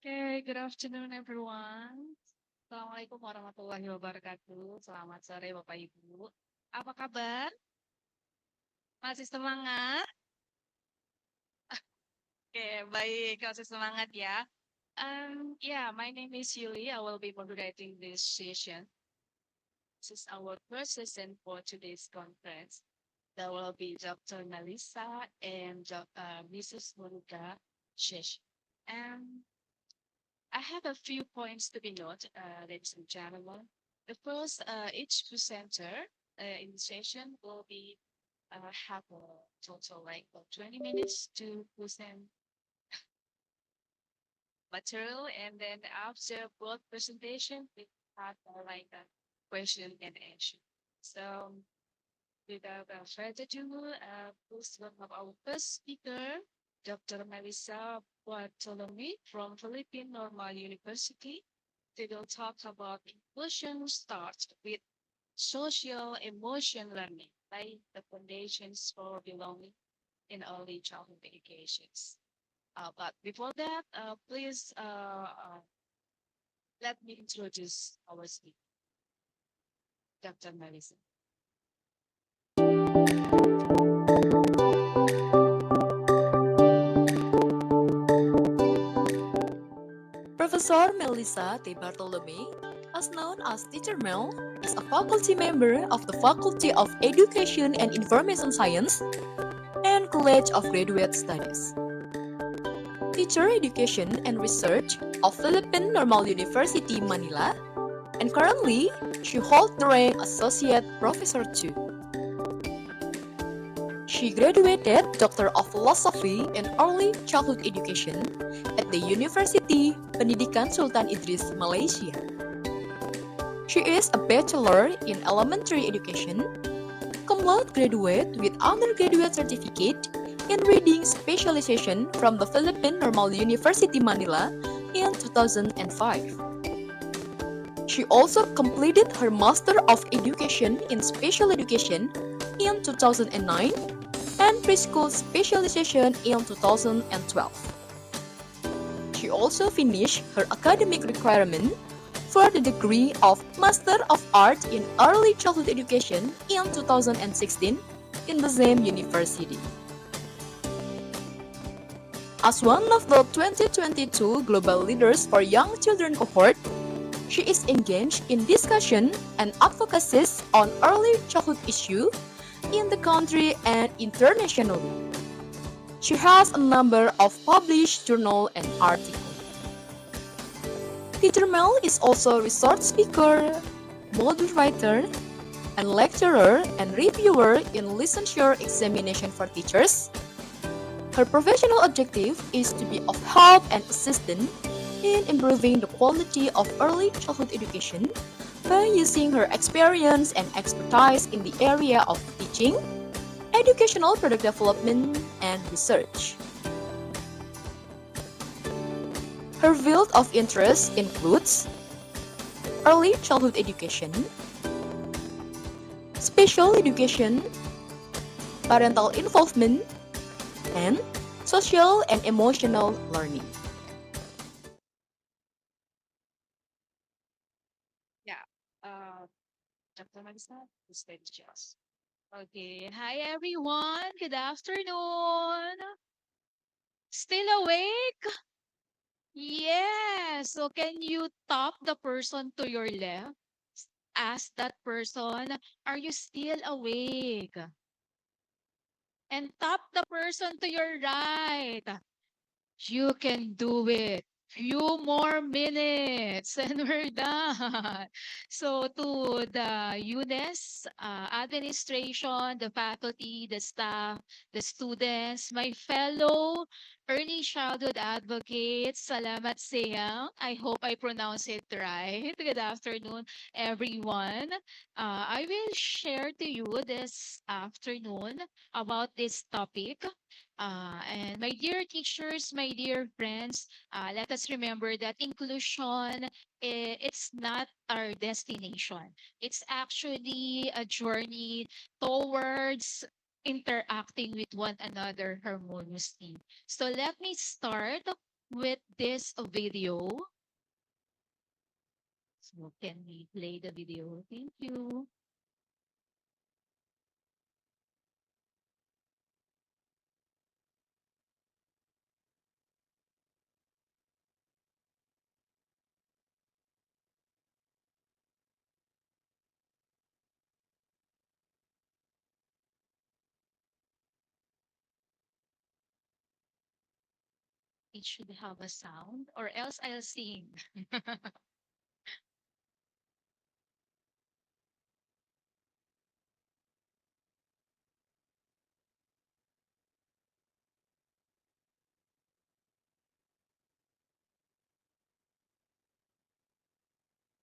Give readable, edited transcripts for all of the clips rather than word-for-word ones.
Okay, good afternoon everyone. Assalamualaikum warahmatullahi wabarakatuh. Selamat sore Bapak Ibu. Apa kabar? Masih semangat? Oke, baik. Masih semangat ya. Yeah, my name is Yuli. I will be moderating this session. This is our first session for today's conference. There will be Dr. Melissa and Mrs. Monica session. And I have a few points to be noted, ladies and gentlemen. The first, each presenter in the session will be have a total like 20 minutes to present material, and then after both presentation, we have like a question and answer. So without further ado, please welcome our first speaker, Dr. Melissa Bartolome from Philippine Normal University. They will talk about inclusion starts with social emotion learning, like the foundations for belonging in early childhood educations. But before that, please let me introduce our speaker, Dr. Melissa. Professor Melissa T. Bartolome, as known as Teacher Mel, is a faculty member of the Faculty of Education and Information Science and College of Graduate Studies. Teacher Education and Research of Philippine Normal University, Manila, and currently she holds the rank Associate Professor 2. She graduated Doctor of Philosophy in Early Childhood Education at the University Pendidikan Sultan Idris, Malaysia. She is a Bachelor in Elementary Education, cum laude graduate with undergraduate certificate in Reading Specialization from the Philippine Normal University, Manila in 2005. She also completed her Master of Education in Special Education in 2009 and Preschool Specialization in 2012. She also finished her academic requirement for the degree of Master of Art in Early Childhood Education in 2016 in the same university. As one of the 2022 Global Leaders for Young Children cohort, she is engaged in discussion and advocacies on early childhood issues in the country and internationally. She has a number of published journals and articles. Teacher Mel is also a resource speaker, module writer, and lecturer and reviewer in licensure examination for teachers. Her professional objective is to be of help and assistance in improving the quality of early childhood education by using her experience and expertise in the area of teaching, educational product development, and research. Her field of interest includes early childhood education, special education, parental involvement, and social and emotional learning. Yeah, Dr. Melissa, the stage is yours. Okay, hi everyone. Good afternoon. Still awake? Yes. So can you tap the person to your left? Ask that person, are you still awake? And tap the person to your right. You can do it. Few more minutes and we're done. So to the UNES administration, the faculty, the staff, the students, my fellow early childhood advocates, salamat sayang. I hope I pronounce it right. Good afternoon, everyone. I will share to you this afternoon about this topic. And my dear teachers, my dear friends, let us remember that inclusion, it's not our destination. It's actually a journey towards interacting with one another harmoniously. So let me start. with this video. So can we play the video? Thank you. It should have a sound, or else I'll sing.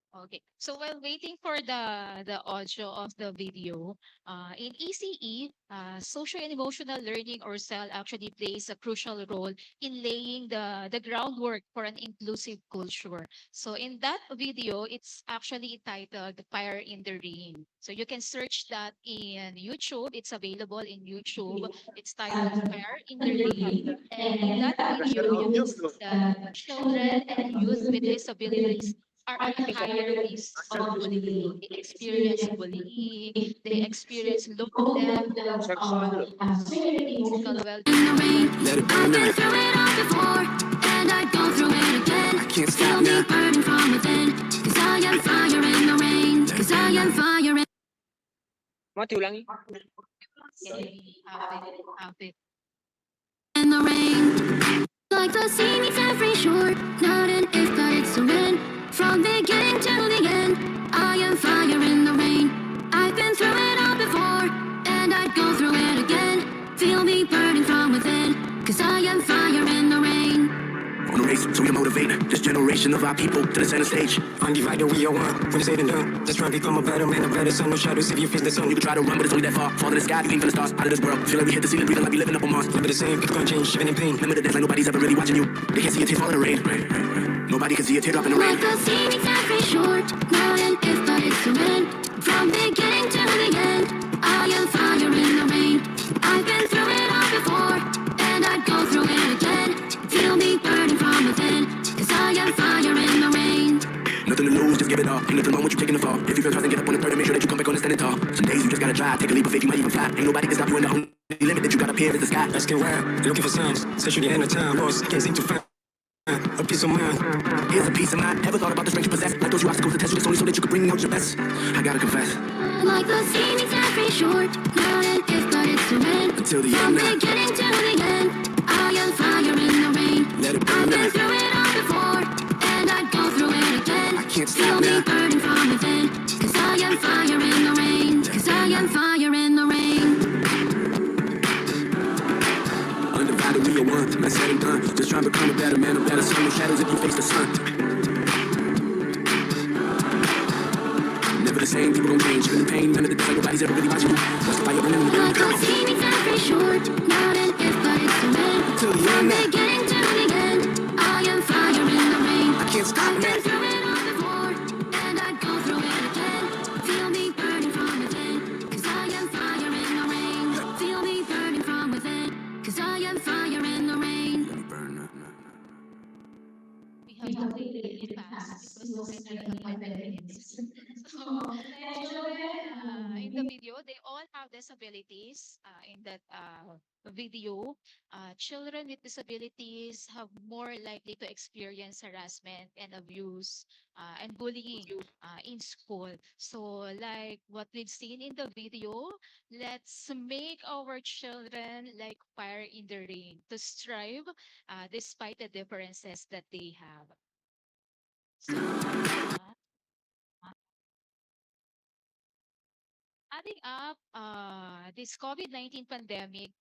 Okay. So while waiting for the audio of the video, in ECE, social and emotional learning or SEL actually plays a crucial role in laying the groundwork for an inclusive culture. So in that video, it's actually titled Fire in the Rain. So you can search that in YouTube. It's available in YouTube. It's titled Fire in the Rain. And in that video, you can see that children and youth with disabilities are at higher risk of bullying. They experience bullying, they experience low level of social and emotional well-being. Let it burn now. I've been through it all before, and I'd go through it again. I can't stop now. Feel me burning from within, 'cause I am fire in the rain. 'Cause I am fire Can we have it in the rain. Like the sea meets every shore, not an if but it's a when. From beginning to the end, I am fire in the rain. I've been through it all before, and I'd go through it again. Feel me burning from within, 'cause I am fire in the rain. On a race, so we motivate this generation of our people to the center stage. Undivided, we are one. When it's said and done, let's try and become a better man, a better son. No shadows if you face the sun. You can try to run, but it's only that far. Fall to the sky, you aim for the stars. Out of this world, feel like we hit the ceiling, breathing like we living up on Mars. Never the same, people gonna change, shivering in pain. Remember the days like nobody's ever really watching you. They can't see a tear fall in the rain. Nobody can see a teardrop in the rain. Like the sea meets every shore, not an if but it's a when. From beginning to the end, I am fire in the rain. I've been through it all before, and I'd go through it again. Feel me burning from within, 'cause I am fire in the rain. Nothing to lose, just give it all. Ain't nothing wrong with you taking the fall. If you feel tossed, get up on the third and make sure that you come back on and standing tall. Some days you just gotta try, take a leap of faith, you might even fly. Ain't nobody can stop you, and the only limit that you got up here is the sky. Asking why, looking for signs, searching the end of time, lost, can't seem to find a peace of mind. Here's a peace of mind. Never thought about the strength you possess. Like those you obstacles to test you, it's only so that you could bring out your best. I gotta confess. Like the sea meets every shore, not an if but it's a when. Until the end. From beginning to the end, I am fire in the rain. Let it burn. I've been through it all before, and I'd go through it again. I can't stop now. Feel me burning from within, 'cause I am fire in the rain. 'Cause I am fire in the rain. Undivided, we are one. Let's said and done. Just try to become a better man, a better son. No shadows if you face the sun. Never the same, people don't change. Even in pain, none of the days like nobody's ever really watching you. What's the fire burning in the rain? Come on. See me every short, not an if but it's a when. Till the end. From beginning to the end, I am fire in the rain. I can't stop now. I've been through it all before, and I'd go through it again. Feel me burning from within, 'cause I am fire in the rain. Feel me burning from within, 'cause I am fire in the rain. Let me burn up. we have to play really fast because it's already 5 minutes. So, like children in the video, they all have disabilities. In that video, children with disabilities have more likely to experience harassment and abuse and bullying in school. So, like what we've seen in the video, let's make our children like fire in the rain to strive despite the differences that they have. So, adding up, this COVID-19 pandemic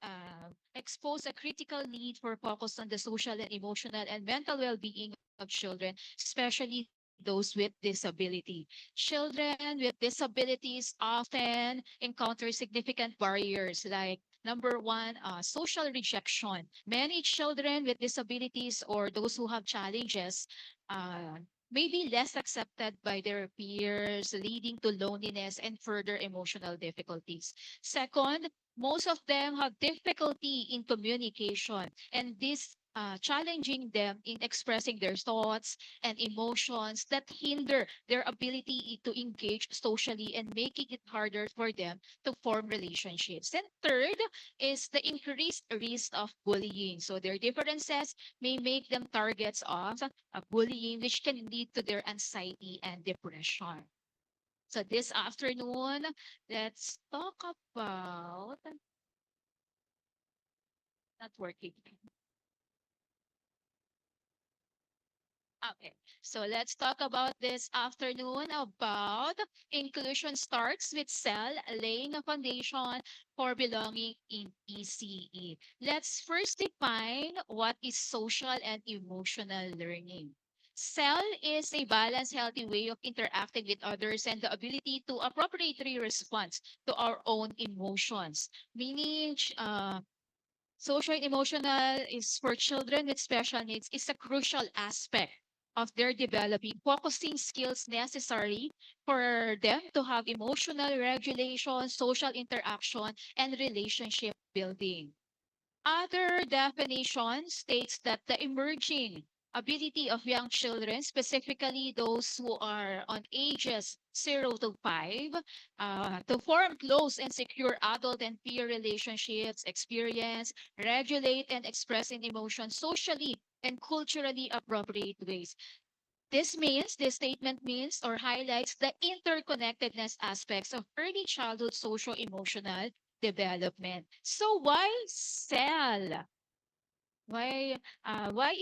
exposed a critical need for focus on the social and emotional and mental well-being of children, especially those with disability. Children with disabilities often encounter significant barriers like number one, social rejection. Many children with disabilities or those who have challenges may be less accepted by their peers, leading to loneliness and further emotional difficulties. Second, most of them have difficulty in communication, and this challenging them in expressing their thoughts and emotions that hinder their ability to engage socially and making it harder for them to form relationships. And third is the increased risk of bullying. So their differences may make them targets of bullying, which can lead to their anxiety and depression. So this afternoon, let's talk about networking. Okay, so let's talk about this afternoon about inclusion starts with cell laying a foundation for belonging in ECE. Let's first define what is social and emotional learning. Cell is a balanced, healthy way of interacting with others and the ability to appropriately respond to our own emotions, meaning social and emotional is for children with special needs is a crucial aspect of their developing, focusing skills necessary for them to have emotional regulation, social interaction, and relationship building. Other definition states that the emerging ability of young children, specifically those who are on ages 0 to 5, to form close and secure adult and peer relationships, experience, regulate, and express in emotions socially and culturally appropriate ways. This statement means or highlights the interconnectedness aspects of early childhood social emotional development. So why cell? Why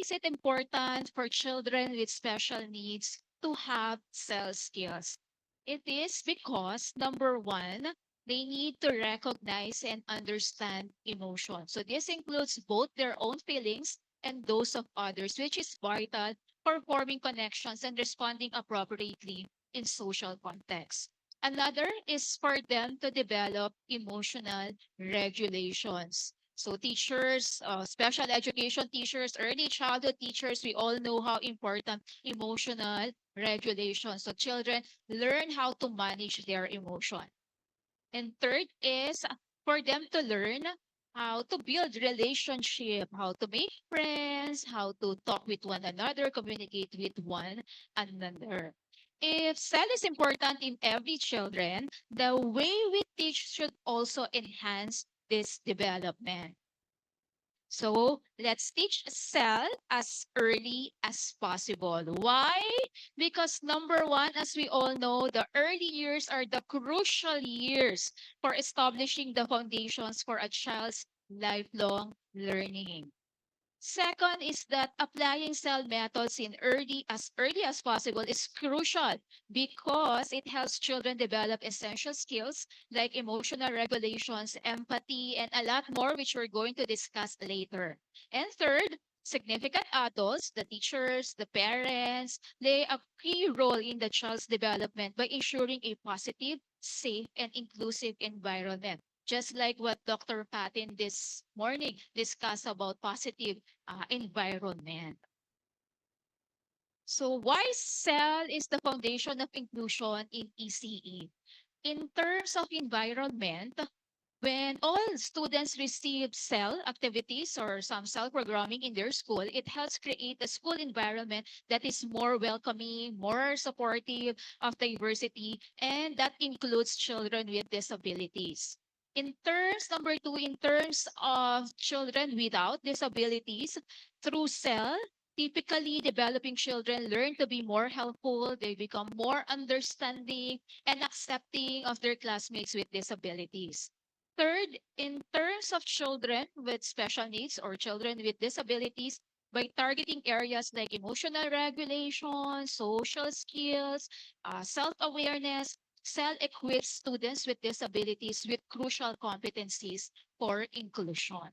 is it important for children with special needs to have cell skills? It is because number one, they need to recognize and understand emotion. So this includes both their own feelings and those of others, which is vital for forming connections and responding appropriately in social contexts. Another is for them to develop emotional regulations. So teachers, special education teachers, early childhood teachers, we all know how important emotional regulation. So children learn how to manage their emotion. And third is for them to learn how to build relationship, how to make friends, how to talk with one another, communicate with one another. If cell is important in every children, the way we teach should also enhance this development. So let's teach cell as early as possible. Why? Because number one, as we all know, the early years are the crucial years for establishing the foundations for a child's lifelong learning. Second is that applying cell methods in early as possible is crucial because it helps children develop essential skills like emotional regulations, empathy, and a lot more, which we're going to discuss later. And third, significant adults, the teachers, the parents, play a key role in the child's development by ensuring a positive, safe, and inclusive environment. Just like what Dr. Patin this morning discussed about positive environment. So why cell is the foundation of inclusion in ECE? In terms of environment, when all students receive cell activities or some cell programming in their school, it helps create a school environment that is more welcoming, more supportive of diversity, and that includes children with disabilities. Number two, in terms of children without disabilities, through cell, typically developing children learn to be more helpful, they become more understanding and accepting of their classmates with disabilities. Third, in terms of children with special needs or children with disabilities, by targeting areas like emotional regulation, social skills, self-awareness, Cell equips students with disabilities with crucial competencies for inclusion.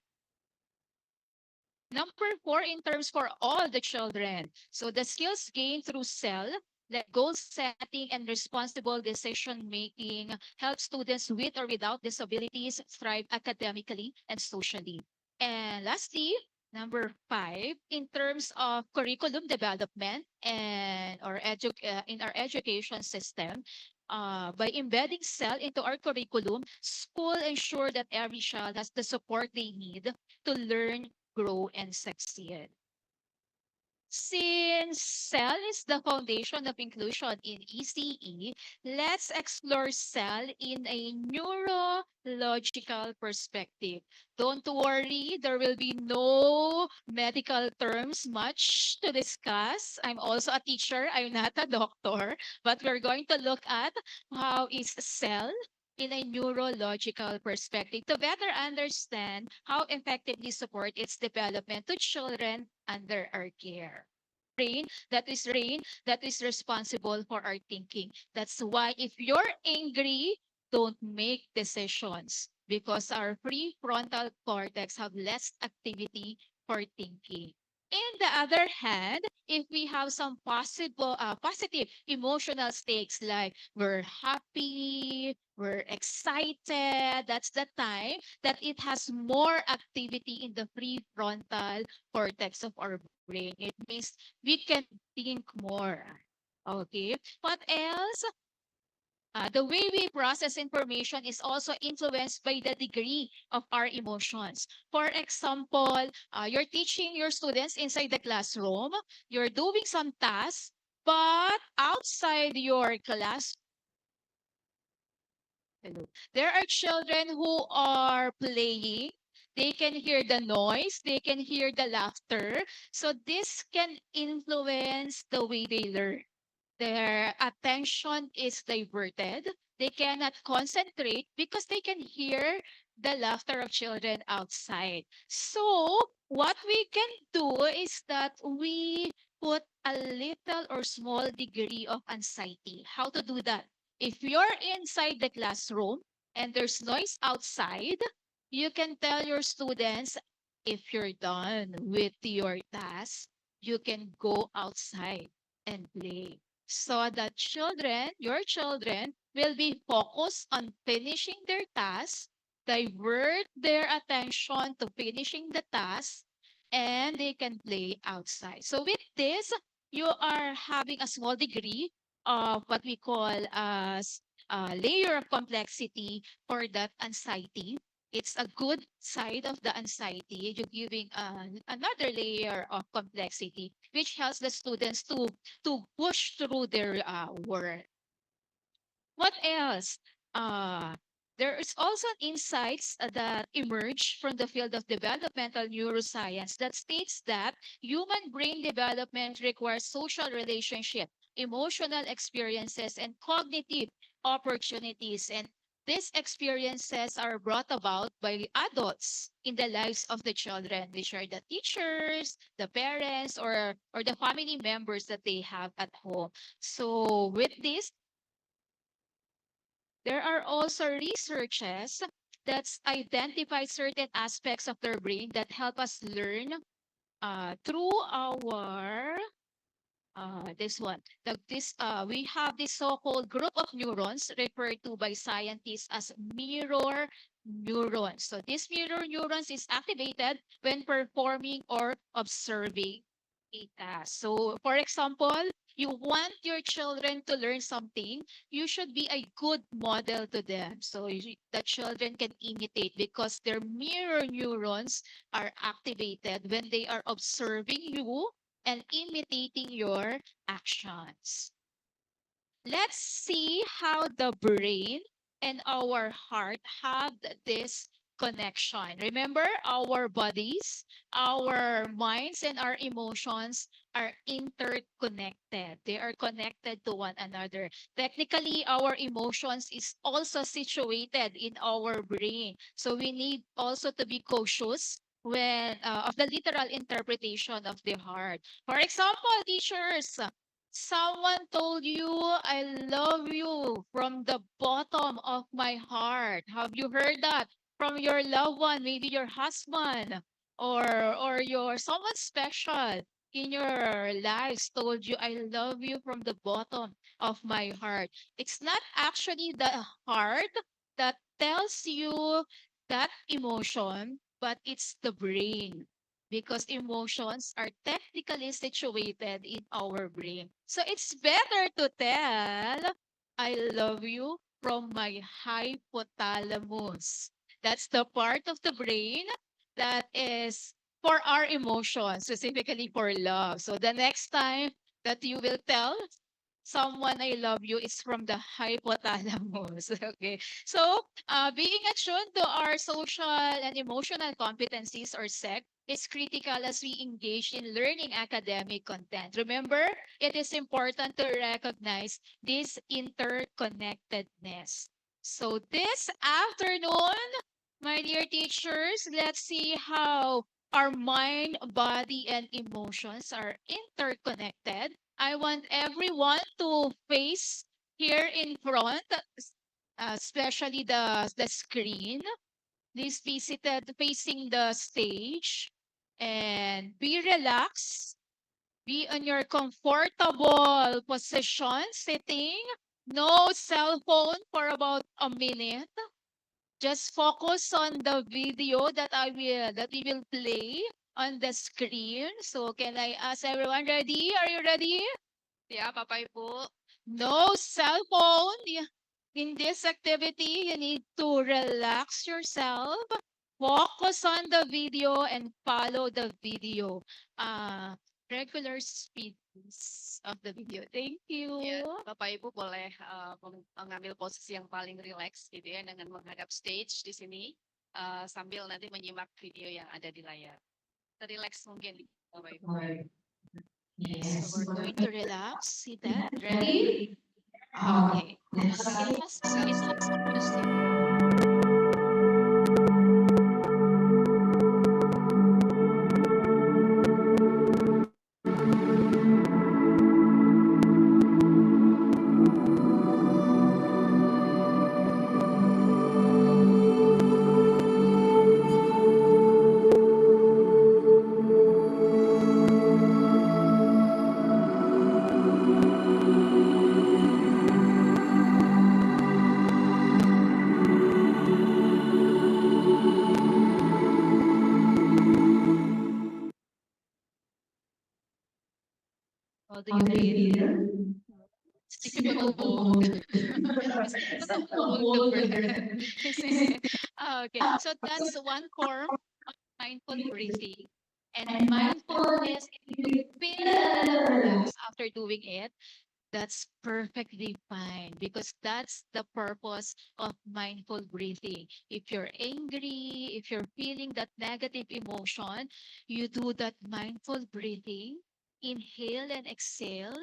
Number four, in terms for all the children. So the skills gained through cell, like goal setting and responsible decision making, help students with or without disabilities thrive academically and socially. And lastly, number five, in terms of curriculum development and in our education system, by embedding cell into our curriculum, school ensure that every child has the support they need to learn grow and succeed. Since cell is the foundation of inclusion in ECE, let's explore cell in a neurological perspective. Don't worry, there will be no medical terms much to discuss. I'm also a teacher, I'm not a doctor, but we're going to look at how is cell in a neurological perspective to better understand how effectively support its development to children under our care. Brain that is responsible for our thinking. That's why if you're angry, don't make decisions because our prefrontal cortex have less activity for thinking. In the other hand, if we have some positive emotional states like we're happy, we're excited, that's the time that it has more activity in the prefrontal cortex of our brain. It means we can think more. Okay. What else? The way we process information is also influenced by the degree of our emotions. For example, you're teaching your students inside the classroom, you're doing some tasks, but outside your class, there are children who are playing. They can hear the noise, they can hear the laughter. So this can influence the way they learn. Their attention is diverted. They cannot concentrate because they can hear the laughter of children outside. So, what we can do is that we put a little or small degree of anxiety. How to do that? If you're inside the classroom and there's noise outside, you can tell your students if you're done with your task, you can go outside and play so that your children, will be focused on finishing their task, divert their attention to finishing the task, and they can play outside. So with this, you are having a small degree of what we call as a layer of complexity for that anxiety. It's a good side of the anxiety. You're giving another layer of complexity, which helps the students to push through their work. What else? Uh, there is also insights that emerge from the field of developmental neuroscience that states that human brain development requires social relationship, emotional experiences, and cognitive opportunities. And these experiences are brought about by adults in the lives of the children, which are the teachers, the parents, or the family members that they have at home. So with this, there are also researches that's identified certain aspects of their brain that help us learn through our this one. We have this so-called group of neurons referred to by scientists as mirror neurons. So this mirror neurons is activated when performing or observing a task. So for example, you want your children to learn something, you should be a good model to them. So the children can imitate because their mirror neurons are activated when they are observing you and imitating your actions. Let's see how the brain and our heart have this connection. Remember, our bodies, our minds, and our emotions are interconnected. They are connected to one another. Technically, our emotions is also situated in our brain. So we need also to be cautious when of the literal interpretation of the heart. For example, teachers, someone told you, I love you from the bottom of my heart. Have you heard that from your loved one, maybe your husband or your someone special in your lives told you, I love you from the bottom of my heart. It's not actually the heart that tells you that emotion, but it's the brain because emotions are technically situated in our brain. So it's better to tell, I love you from my hypothalamus. That's the part of the brain that is for our emotions, specifically for love. So the next time that you will tell someone I love you is from the hypothalamus. Okay. So, being attuned to our social and emotional competencies or SEC is critical as we engage in learning academic content. Remember, it is important to recognize this interconnectedness. So, this afternoon, my dear teachers, let's see how our mind, body, and emotions are interconnected. I want everyone to face here in front, especially the screen. Please be seated facing the stage and be relaxed. Be on your comfortable position, sitting. No cell phone for about a minute. Just focus on the video that we will play on the screen. So can I ask everyone ready? Are you ready? Yeah, papay po. No cell phone. In this activity, you need to relax yourself, focus on the video, and follow the video. Regular speed of the video. Thank you. Yeah, papay po boleh mengambil posisi yang paling relax gitu ya dengan menghadap stage di sini sambil nanti menyimak video yang ada di layar. Relax mungkin, papay po. Yes, so we're going to relax. See that? Ready? Okay. It has music. How do you feel? It's difficult to hold. It's difficult to hold the breath. Okay, so that's one form of mindful breathing. And mindfulness, if you feel a little relaxed after doing it, that's perfectly fine because that's the purpose of mindful breathing. If you're angry, if you're feeling that negative emotion, you do that mindful breathing, inhale and exhale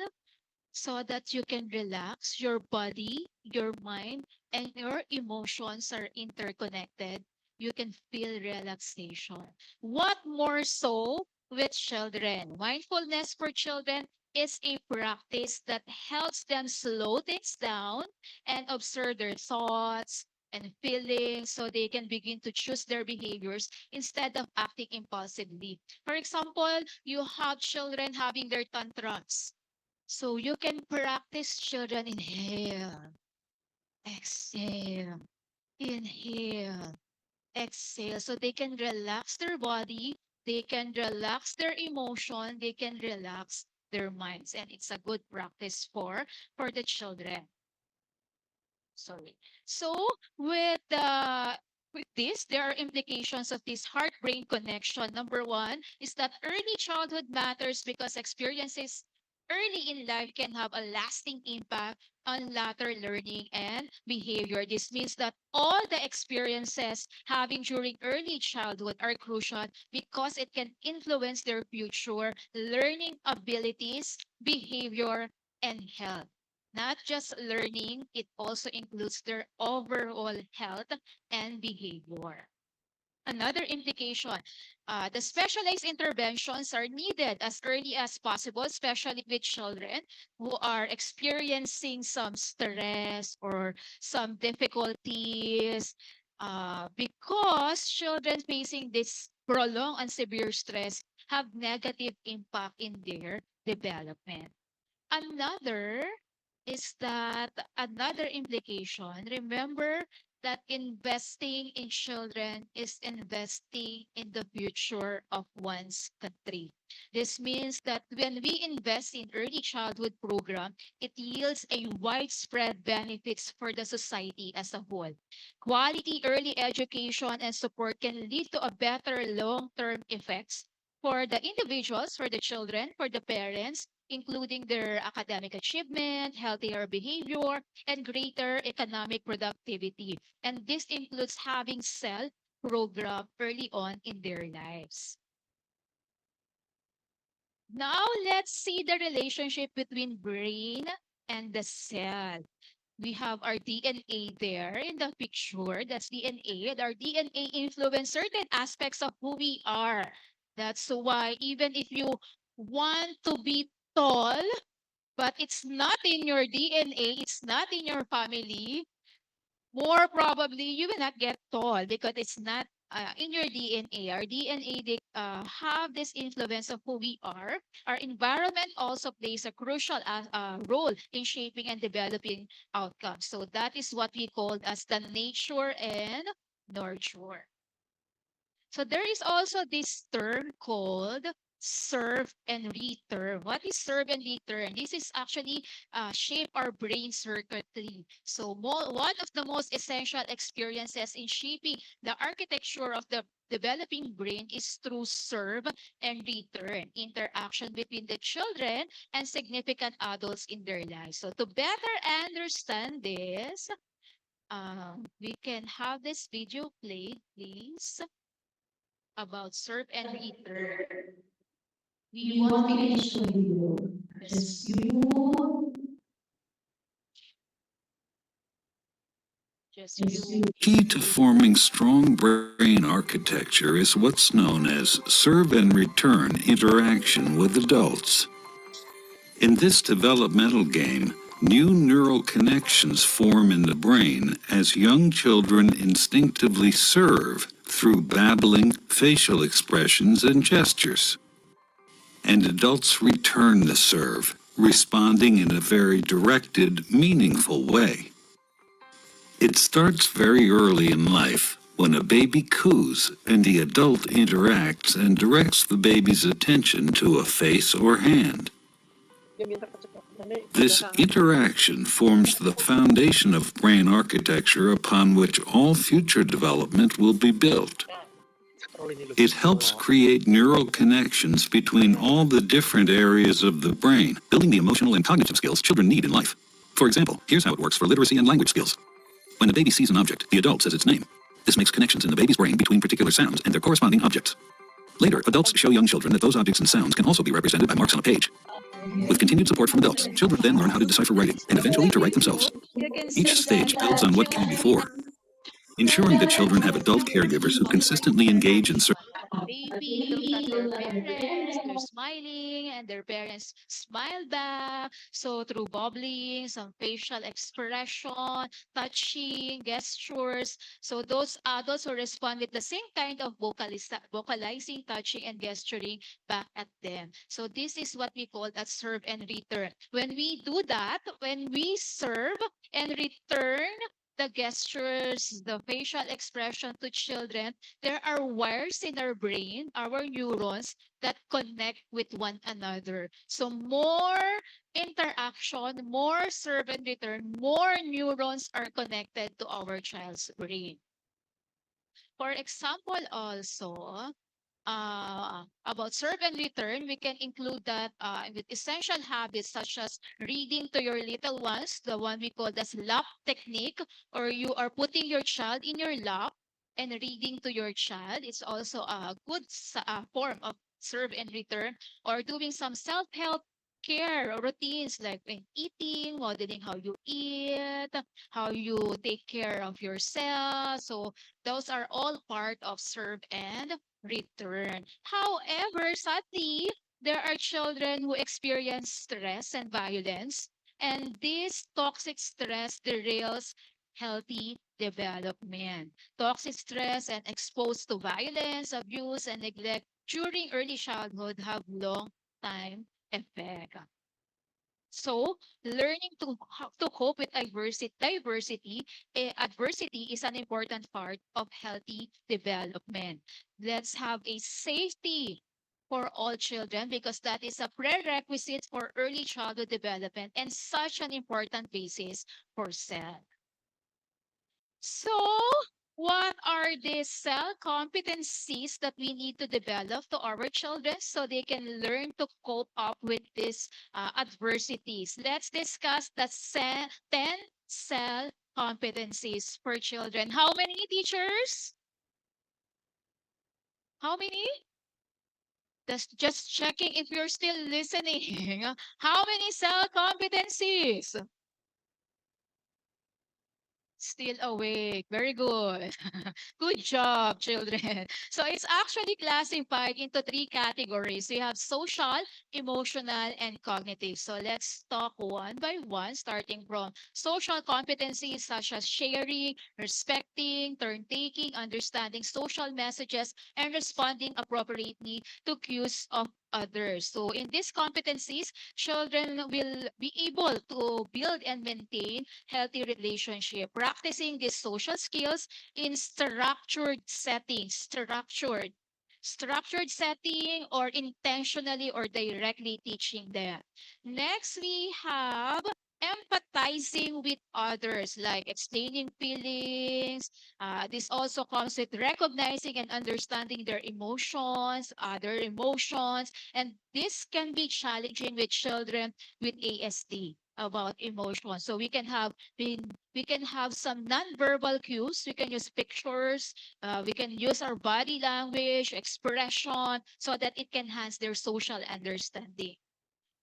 so that you can relax your body, your mind, and your emotions are interconnected. You can feel relaxation. What more so with children? Mindfulness for children is a practice that helps them slow things down and observe their thoughts and feelings so they can begin to choose their behaviors instead of acting impulsively. For example, you have children having their tantrums. So you can practice children inhale, exhale, inhale, exhale. So they can relax their body, they can relax their emotion, they can relax their minds. And it's a good practice for the children. Sorry. So with this, there are implications of this heart-brain connection. Number one is that early childhood matters because experiences early in life can have a lasting impact on later learning and behavior. This means that all the experiences having during early childhood are crucial because it can influence their future learning abilities, behavior, and health. Not just learning, it also includes their overall health and behavior. Another implication, the specialized interventions are needed as early as possible, especially with children who are experiencing some stress or some difficulties, because children facing this prolonged and severe stress have negative impact in their development. Another is that another implication, remember that investing in children is investing in the future of one's country. This means that when we invest in early childhood program, it yields a widespread benefits for the society as a whole. Quality early education and support can lead to a better long-term effects for the individuals, for the children, for the parents, including their academic achievement, healthier behavior, and greater economic productivity. And this includes having self program early on in their lives. Now let's see the relationship between brain and the cell. We have our DNA there in the picture. That's DNA. And our DNA influence certain aspects of who we are. That's why even if you want to be tall, but it's not in your DNA, it's not in your family, more probably you will not get tall because it's not in your DNA. Our DNA they have this influence of who we are. Our environment also plays a crucial role in shaping and developing outcomes. So that is what we call as the nature and nurture. So there is also this term called serve and return. What is serve and return? This is actually shape our brain circuitry. So one of the most essential experiences in shaping the architecture of the developing brain is through serve and return interaction between the children and significant adults in their lives. So to better understand this, we can have this video played, please, about serve and return. We We won't won't finish finish the video. just Just you, just just you. you. Key to forming strong brain architecture is what's known as serve and return interaction with adults. In this developmental game, new neural connections form in the brain as young children instinctively serve through babbling, facial expressions, and gestures. And adults return the serve, responding in a very directed, meaningful way. It starts very early in life when a baby coos and the adult interacts and directs the baby's attention to a face or hand. This interaction forms the foundation of brain architecture upon which all future development will be built. It helps create neural connections between all the different areas of the brain, building the emotional and cognitive skills children need in life. For example, here's how it works for literacy and language skills. When a baby sees an object, the adult says its name. This makes connections in the baby's brain between particular sounds and their corresponding objects. Later, adults show young children that those objects and sounds can also be represented by marks on a page. With continued support from adults, children then learn how to decipher writing and So in eventually the to write video, themselves. you can Each see that stage builds on what came before, ensuring that children children have adult caregivers who consistently engage in certain. a baby looked at their parents, they're smiling, and their parents smile back. So through bubbling, some facial expression, touching, gestures. So those adults will respond with the same kind of vocalizing, touching, and gesturing back at them. So this is what we call as serve and return. When we do that, when we serve and return the gestures, the facial expression to children, there are wires in our brain, our neurons, that connect with one another. So more interaction, more serve and return, more neurons are connected to our child's brain. For example, also, about serve and return, we can include that with essential habits such as reading to your little ones, the one we call as lap technique, or you are putting your child in your lap and reading to your child. It's also a good form of serve and return, or doing some self-help care routines like when eating, modeling how you eat, how you take care of yourself. So those are all part of serve and return. However, sadly, there are children who experience stress and violence, and this toxic stress derails healthy development. Toxic stress and exposed to violence, abuse, and neglect during early childhood have long time effect. So, learning to cope with adversity is an important part of healthy development. Let's have a safety for all children because that is a prerequisite for early childhood development and such an important basis for self. So, What are the cell competencies that we need to develop to our children so they can learn to cope up with these adversities? Let's discuss the 10 cell competencies for children. How many teachers? How many? Just checking if you're still listening. How many cell competencies? Still awake. Very good. Good job, children. So it's actually classified into three categories. We have social, emotional, and cognitive. So let's talk one by one, starting from social competencies such as sharing, respecting, turn taking, understanding social messages, and responding appropriately to cues of others. So in these competencies, children will be able to build and maintain healthy relationship, practicing these social skills in structured setting or intentionally or directly teaching them. Next, we have empathizing with others, like explaining feelings. This also comes with recognizing and understanding their emotions, other emotions, and this can be challenging with children with ASD about emotions. So we can have some nonverbal cues. We can use pictures. We can use our body language, expression, so that it can enhance their social understanding.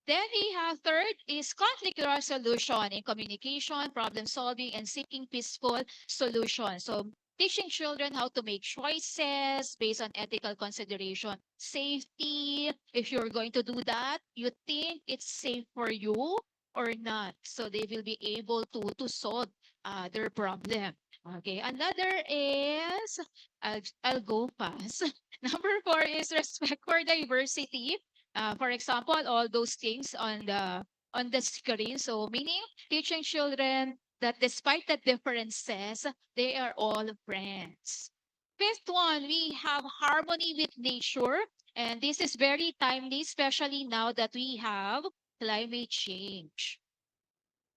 Then we have third is conflict resolution in communication, problem solving, and seeking peaceful solutions. So teaching children how to make choices based on ethical consideration, safety. If you're going to do that, you think it's safe for you or not. So they will be able to solve their problem. Okay, another is I'll go fast. Number four is respect for diversity. For example, all those things on the screen. So meaning teaching children that despite the differences, they are all friends. Fifth one, we have harmony with nature. And this is very timely, especially now that we have climate change.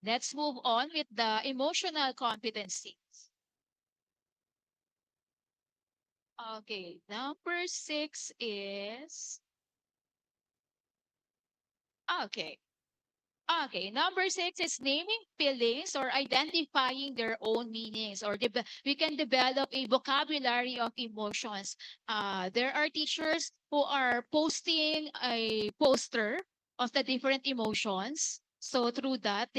Let's move on with the emotional competencies. Okay, number six is okay. Okay, number six is naming feelings or identifying their own meanings, or we can develop a vocabulary of emotions. There are teachers who are posting a poster of the different emotions. So through that,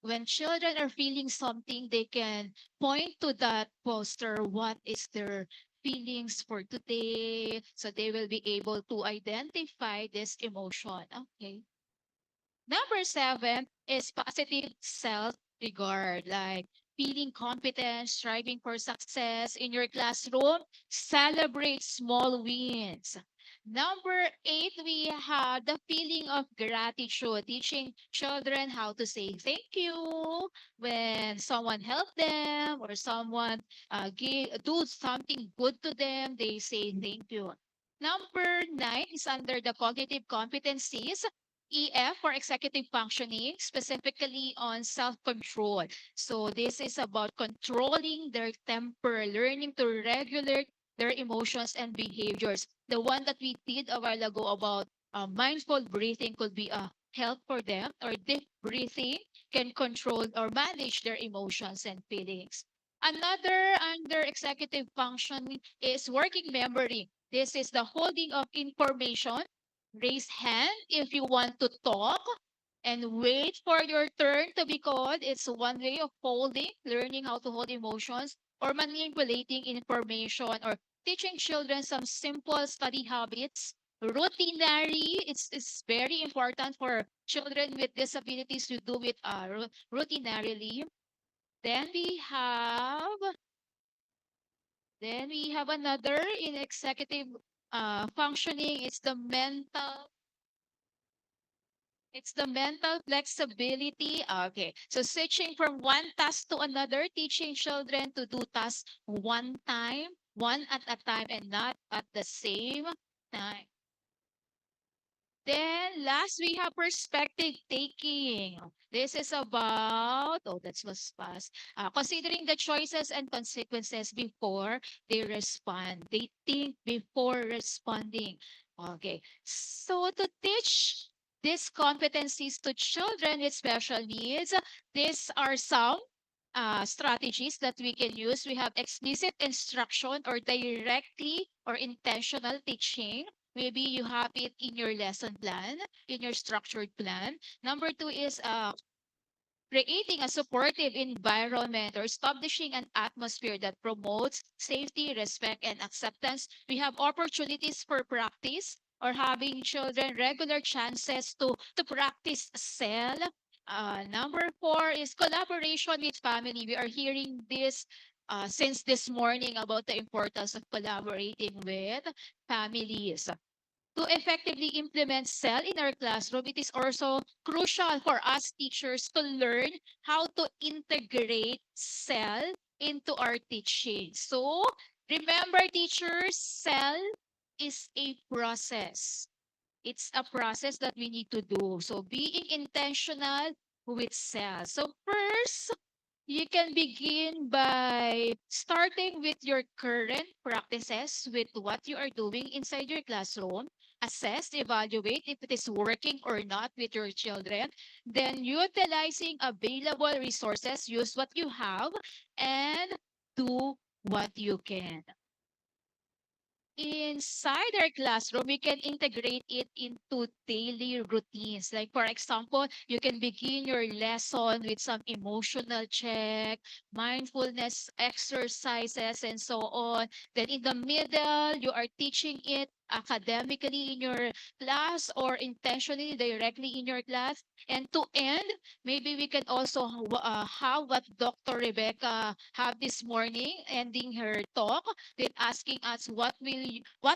when children are feeling something, they can point to that poster. What is their feelings for today? So they will be able to identify this emotion. Okay. Number seven is positive self-regard, like feeling confident, striving for success in your classroom. Celebrate small wins. Number eight, we have the feeling of gratitude, teaching children how to say thank you when someone helped them or someone do something good to them. They say thank you. Number nine is under the cognitive competencies. EF for executive functioning, specifically on self-control. So this is about controlling their temper, learning to regulate their emotions and behaviors. The one that we did a while ago about mindful breathing could be a help for them, or deep breathing can control or manage their emotions and feelings. Another under executive function is working memory. This is the holding of information. Raise hand if you want to talk and wait for your turn to be called. It's one way of holding, learning how to hold emotions or manipulating information or teaching children some simple study habits. Routinary, it's very important for children with disabilities to do it routinarily. Then we have then we have another in executive functioning. It's the mental flexibility. Okay. So switching from one task to another, teaching children to do tasks one at a time, and not at the same time. Then last we have perspective taking. This is about, oh, that was fast. Considering the choices and consequences before they respond. They think before responding. Okay. So to teach these competencies to children with special needs, these are some strategies that we can use. We have explicit instruction or directly or intentional teaching. Maybe you have it in your lesson plan, in your structured plan. Number two is creating a supportive environment or establishing an atmosphere that promotes safety, respect, and acceptance. We have opportunities for practice or having children regular chances to practice SEL. Number four is collaboration with family. We are hearing this since this morning about the importance of collaborating with families. To effectively implement SEL in our classroom, it is also crucial for us teachers to learn how to integrate SEL into our teaching. So, remember teachers, SEL is a process. It's a process that we need to do. So, being intentional with SEL. So, first, you can begin by starting with your current practices with what you are doing inside your classroom. Assess, evaluate if it is working or not with your children. Then utilizing available resources, use what you have and do what you can. Inside our classroom, we can integrate it into daily routines. Like, for example, you can begin your lesson with some emotional check, mindfulness exercises, and so on. Then in the middle, you are teaching it academically in your class or intentionally directly in your class. And to end, maybe we can also have what Dr. Rebecca have this morning, ending her talk with asking us what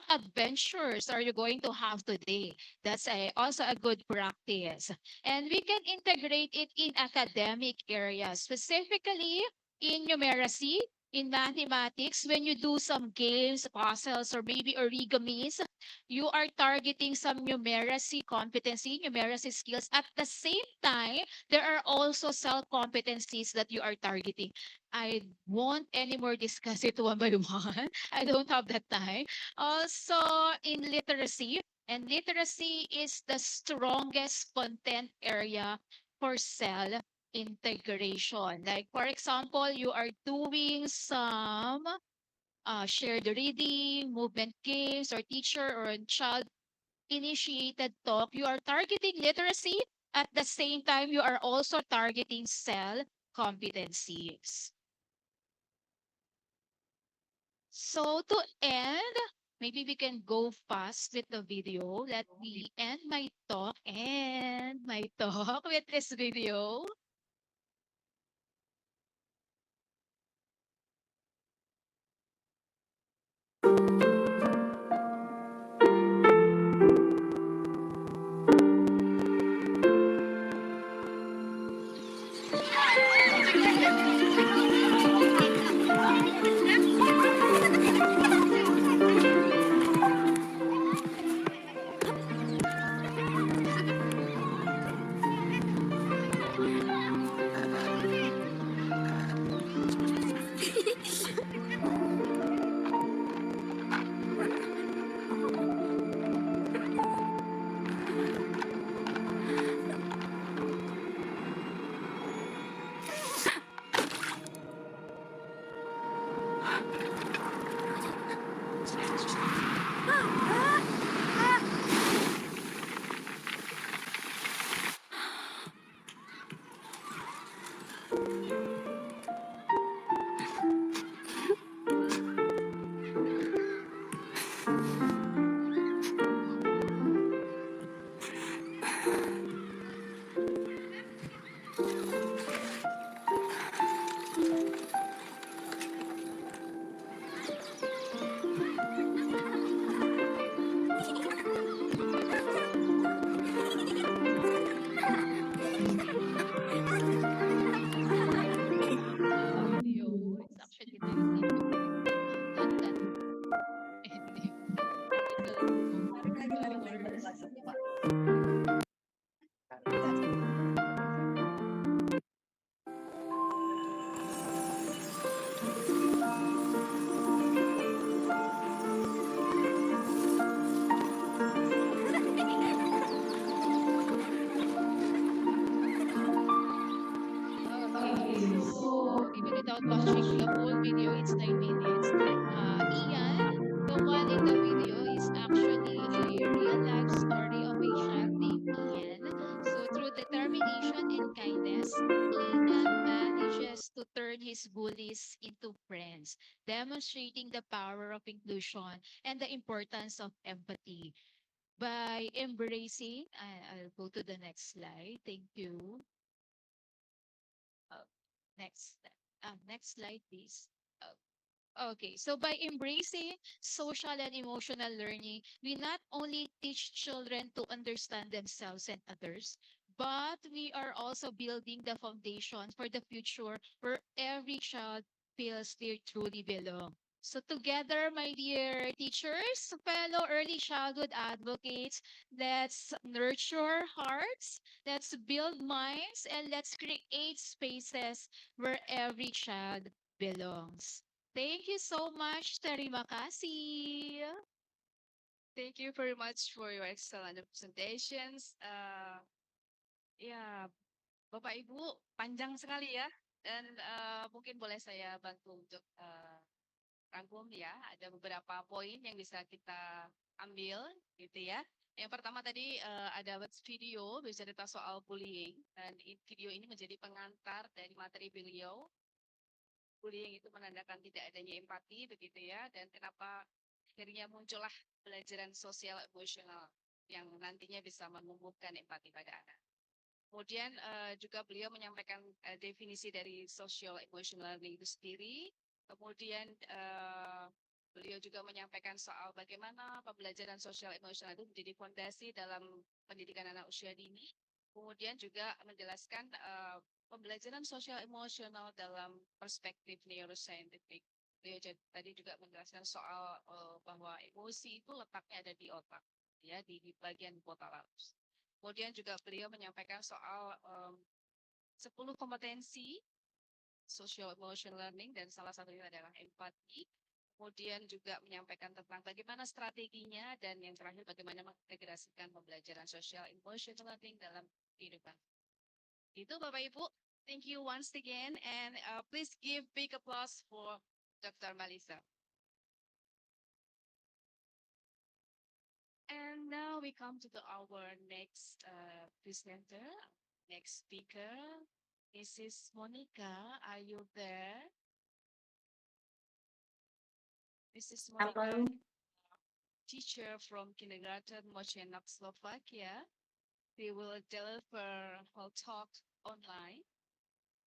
adventures are you going to have today. That's also a good practice. And we can integrate it in academic areas, specifically in numeracy, in mathematics. When you do some games, puzzles, or maybe origamis, you are targeting some numeracy competency, numeracy skills. At the same time, there are also self competencies that you are targeting. I won't anymore discuss it one by one. I don't have that time. Also, in literacy, and literacy is the strongest content area for cell integration. Like, for example, you are doing some shared reading, movement games, or teacher or child initiated talk. You are targeting literacy. At the same time, you are also targeting cell competencies. So to end, maybe we can go fast with the video. Let me end my talk and my talk with this video. into friends, demonstrating the power of inclusion and the importance of empathy. By embracing, I'll go to the next slide. Thank you. Uh, next, next slide, please. Okay, so by embracing social and emotional learning, we not only teach children to understand themselves and others, but we are also building the foundation for the future where every child feels they truly belong. So together, my dear teachers, fellow early childhood advocates, let's nurture hearts, let's build minds, and let's create spaces where every child belongs. Thank you so much. Terima kasih. Thank you very much for your excellent presentations. Ya, Bapak Ibu, panjang sekali ya. Dan mungkin boleh saya bantu untuk rangkum ya. Ada beberapa poin yang bisa kita ambil gitu ya. Yang pertama tadi ada video bercerita soal bullying dan video ini menjadi pengantar dari materi beliau. Bullying itu menandakan tidak adanya empati begitu ya, dan kenapa akhirnya muncullah pelajaran sosial emosional yang nantinya bisa menumbuhkan empati pada anak. Kemudian juga beliau menyampaikan definisi dari social emotional learning itu sendiri. Kemudian beliau juga menyampaikan soal bagaimana pembelajaran sosial emosional itu menjadi fondasi dalam pendidikan anak usia dini. Kemudian juga menjelaskan pembelajaran sosial emosional dalam perspektif neuroscientific. Beliau tadi juga menjelaskan soal bahwa emosi itu letaknya ada di otak, ya, di bagian hipotalamus. Kemudian juga beliau menyampaikan soal 10 kompetensi social emotional learning dan salah satunya adalah empati. Kemudian juga menyampaikan tentang bagaimana strateginya dan yang terakhir bagaimana mengintegrasikan pembelajaran social emotional learning dalam kehidupan. Itu Bapak Ibu. Thank you once again and please give big applause for Dr. Malisa. And now we come to our next presenter, next speaker, Mrs. Monica. Are you there? Mrs. Monica, Hello. teacher from kindergarten Mochenak, Slovakia. They will deliver a talk online.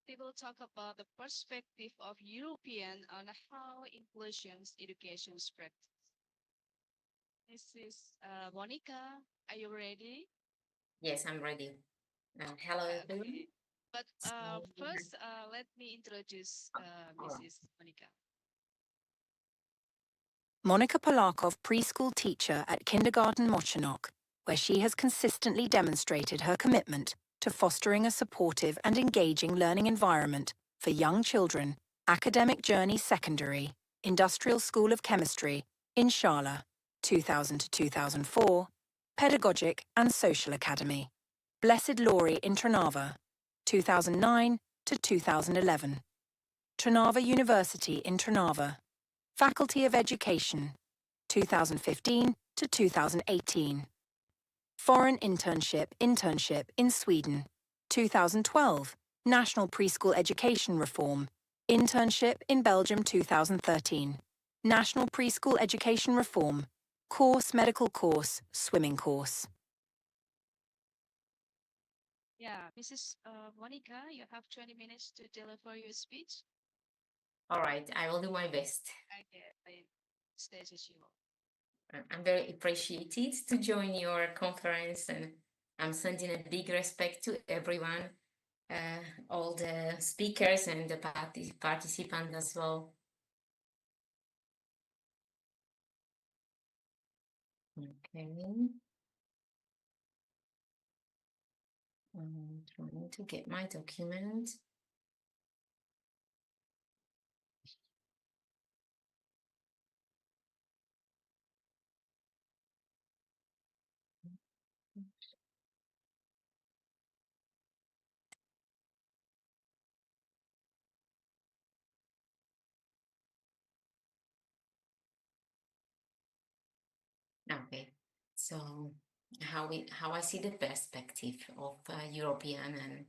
They will talk about the perspective of European on how inclusion's education spread. Mrs. Monica, are you ready? Yes, I'm ready. Hello, everyone. Okay. But So, first, let me introduce all right. Mrs. Monica. Monica Polakov, preschool teacher at Kindergarten Mochenok, where she has consistently demonstrated her commitment to fostering a supportive and engaging learning environment for young children, Academic Journey Secondary, Industrial School of Chemistry, Inshallah, 2000 to 2004, Pedagogic and Social Academy, Blessed Laurie in Trnava, 2009 to 2011, Trnava University in Trnava, Faculty of Education, 2015 to 2018. Foreign internship in Sweden, 2012. National Preschool Education Reform, internship in Belgium 2013. National Preschool Education Reform, course medical course, swimming course. Yeah, Mrs. Monica, you have 20 minutes to deliver your speech. All right, I will do my best. Okay, stage is yours. I'm very appreciated to join your conference, and I'm sending a big respect to everyone, all the speakers and the participants as well. Okay. I'm trying to get my document. Okay, so how I see the perspective of European and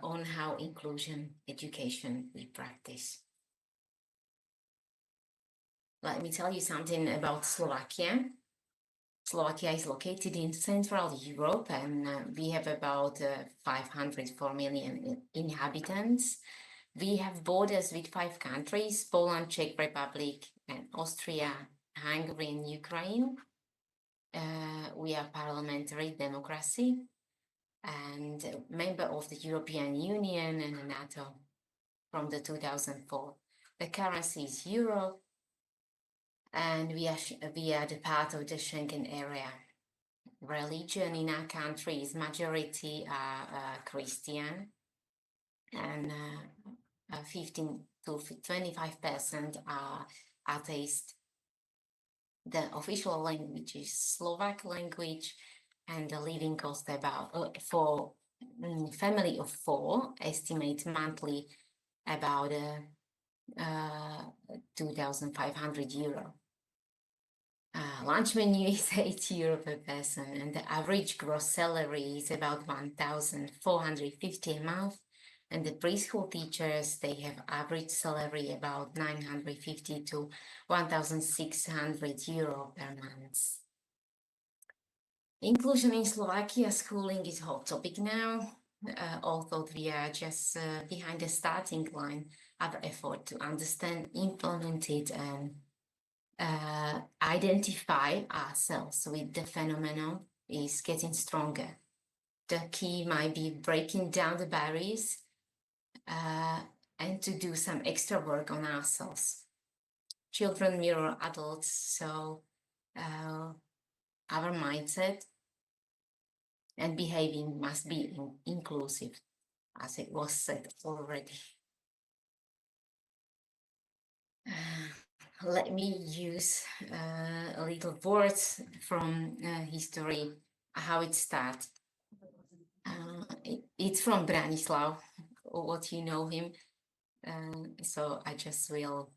on how inclusion education we practice. let me tell you something about Slovakia. Slovakia is located in Central Europe, and we have about 504 million inhabitants. We have borders with 5 countries: Poland, Czech Republic, and Austria, Hungary, and Ukraine. We are parliamentary democracy and a member of the European Union and NATO from the 2004. The currency is euro, and we are the part of the Schengen area. Religion in our country is majority Christian, and 15 to 25% are atheist. The official language is Slovak language, and the living cost about for family of 4 estimate monthly about 2,500 euro. Lunch menu is 8 euro per person, and the average gross salary is about 1,450 a month. And the preschool teachers, they have average salary about 950 to 1,600 euro per month. Inclusion in Slovakia schooling is a hot topic now, although we are just behind the starting line. Our effort to understand, implement it, and identify ourselves with the phenomenon is getting stronger. The key might be breaking down the barriers and to do some extra work on ourselves. Children mirror adults, so our mindset and behaving must be inclusive, as it was said already. Let me use a little words from history, how it started. It's from Branislav, what you know him. So I just will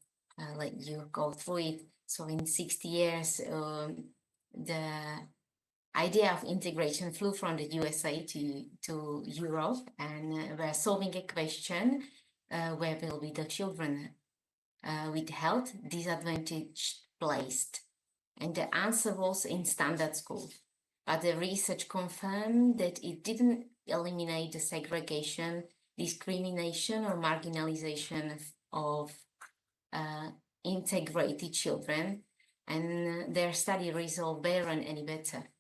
let you go through it. So in 60 years, the idea of integration flew from the USA to Europe, and we're solving a question, where will be the children with health disadvantaged placed? And the answer was in standard school. But the research confirmed that it didn't eliminate the segregation, discrimination, or marginalization of integrated children, and their study results weren't any better.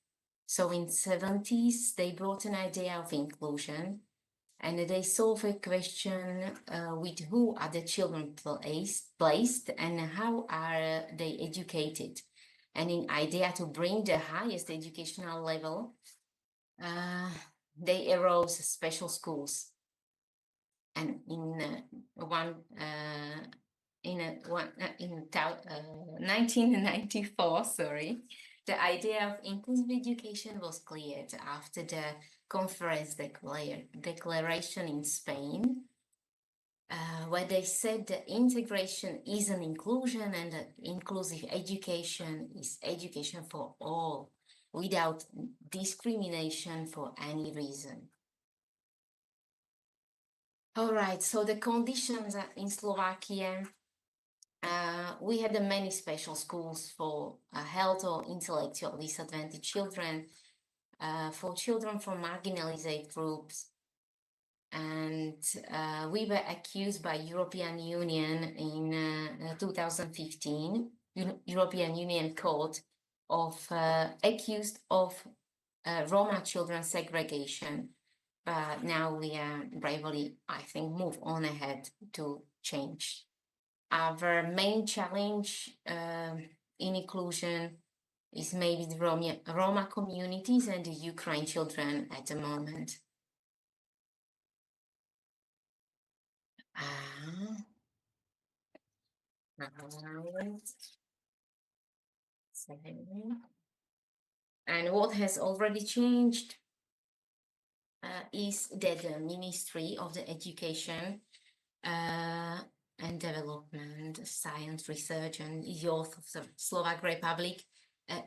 So in 70s, they brought an idea of inclusion, and they solve a question with who are the children placed and how are they educated. And in idea to bring the highest educational level, they arose special schools. And in 1994, the idea of inclusive education was cleared after the conference declaration in Spain, where they said that integration is an inclusion, and that inclusive education is education for all, without discrimination for any reason. All right, so the conditions in Slovakia, we had many special schools for health or intellectual disadvantaged children, for children from marginalized groups, and we were accused by European Union in 2015, European Union Court of accused of Roma children segregation. But now we are bravely, I think, move on ahead to change. Our main challenge in inclusion is maybe the Roma communities and the Ukraine children at the moment. And what has already changed is that the Ministry of the Education and Development, Science, Research and Youth of the Slovak Republic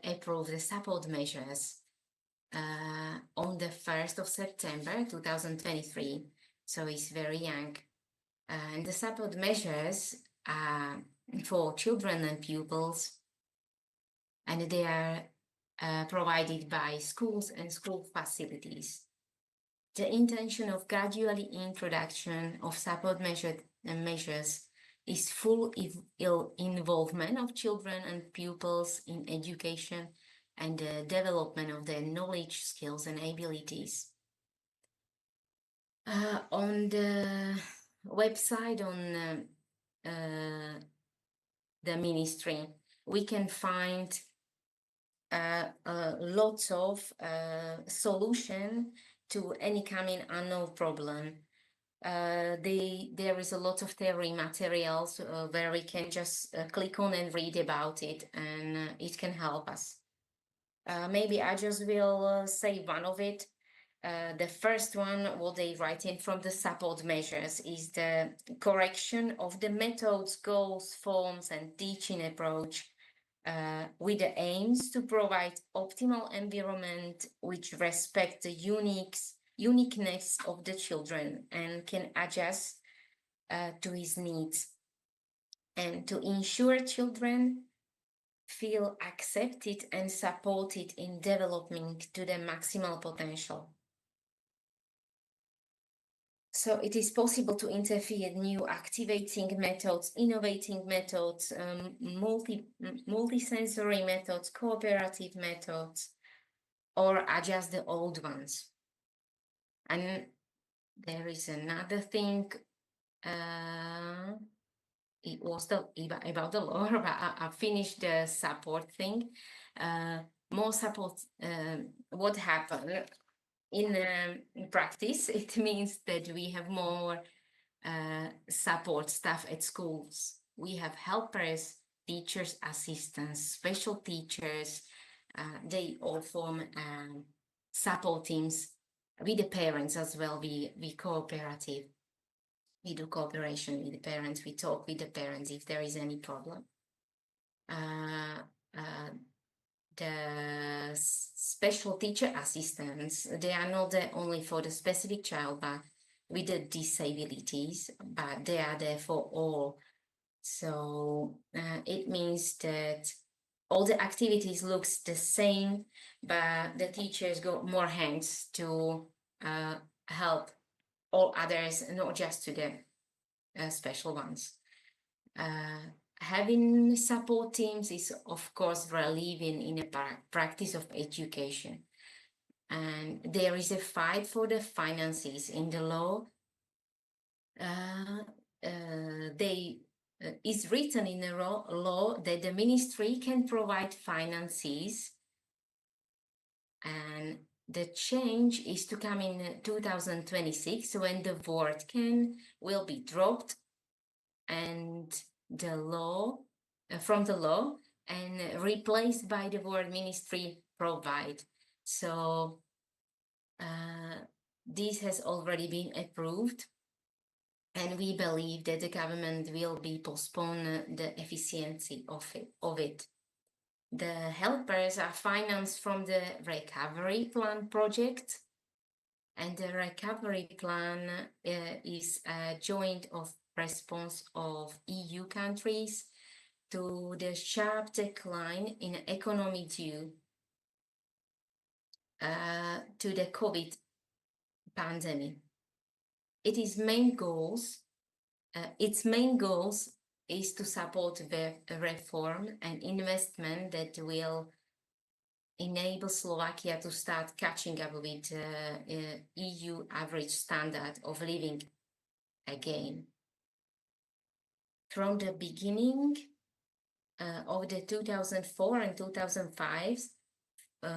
approved the support measures on the 1st of September 2023. So it's very young. And the support measures are for children and pupils, and they are provided by schools and school facilities. The intention of gradually introduction of support measures is full involvement of children and pupils in education and the development of their knowledge, skills, and abilities. On the website on the ministry, we can find lots of solution to any coming unknown problem. There is a lot of theory materials where we can just click on and read about it, and it can help us. Maybe I just will say one of it. The first one, what they write in from the support measures, is the correction of the methods, goals, forms, and teaching approach with the aims to provide optimal environment which respect the uniqueness of the children and can adjust to his needs, and to ensure children feel accepted and supported in developing to their maximal potential. So it is possible to interfere new activating methods, innovating methods, multisensory methods, cooperative methods, or adjust the old ones. And there is another thing, it was about the law, but I finished the support thing. More support, what happened? In practice, it means that we have more support staff at schools. We have helpers, teachers, assistants, special teachers. They all form support teams with the parents as well. We cooperative. We do cooperation with the parents. We talk with the parents if there is any problem. The special teacher assistants, they are not there only for the specific child, but with the disabilities, but they are there for all. So it means that all the activities looks the same, but the teachers got more hands to help all others, not just to the special ones. Having support teams is, of course, relieving in the practice of education. And there is a fight for the finances in the law. It's written in the law that the ministry can provide finances, and the change is to come in 2026 when the word will be dropped and the law from the law and replaced by the word ministry provide. So this has already been approved, and we believe that the government will be postpone the efficiency of it. The helpers are financed from the recovery plan project, and the recovery plan is a joint of response of EU countries to the sharp decline in economy due to the COVID pandemic. Its main goals is to support the reform and investment that will enable Slovakia to start catching up with EU average standard of living again. From the beginning of the 2004 and 2005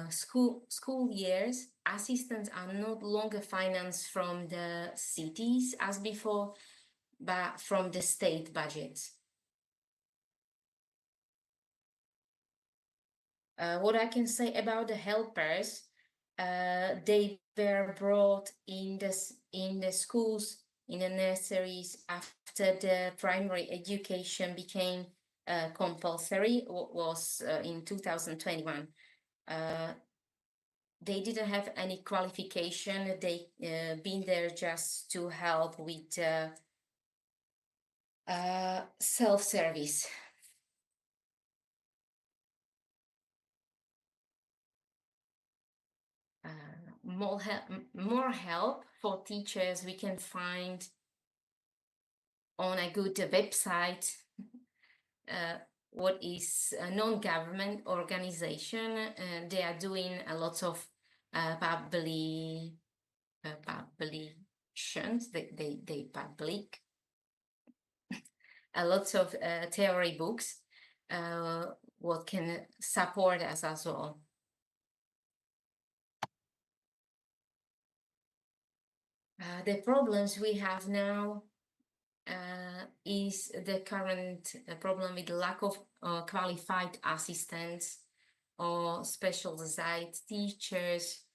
school years, assistants are no longer financed from the cities as before, but from the state budgets. What I can say about the helpers, they were brought in the schools, in the nurseries after the primary education became compulsory, was in 2021. They didn't have any qualification. They been there just to help with self-service. more help for teachers we can find on a good website. What is a non-government organization? They are doing a lot of publications. They public a lot of theory books. What can support us as well. The problems we have now is the current problem with the lack of qualified assistants or specialized teachers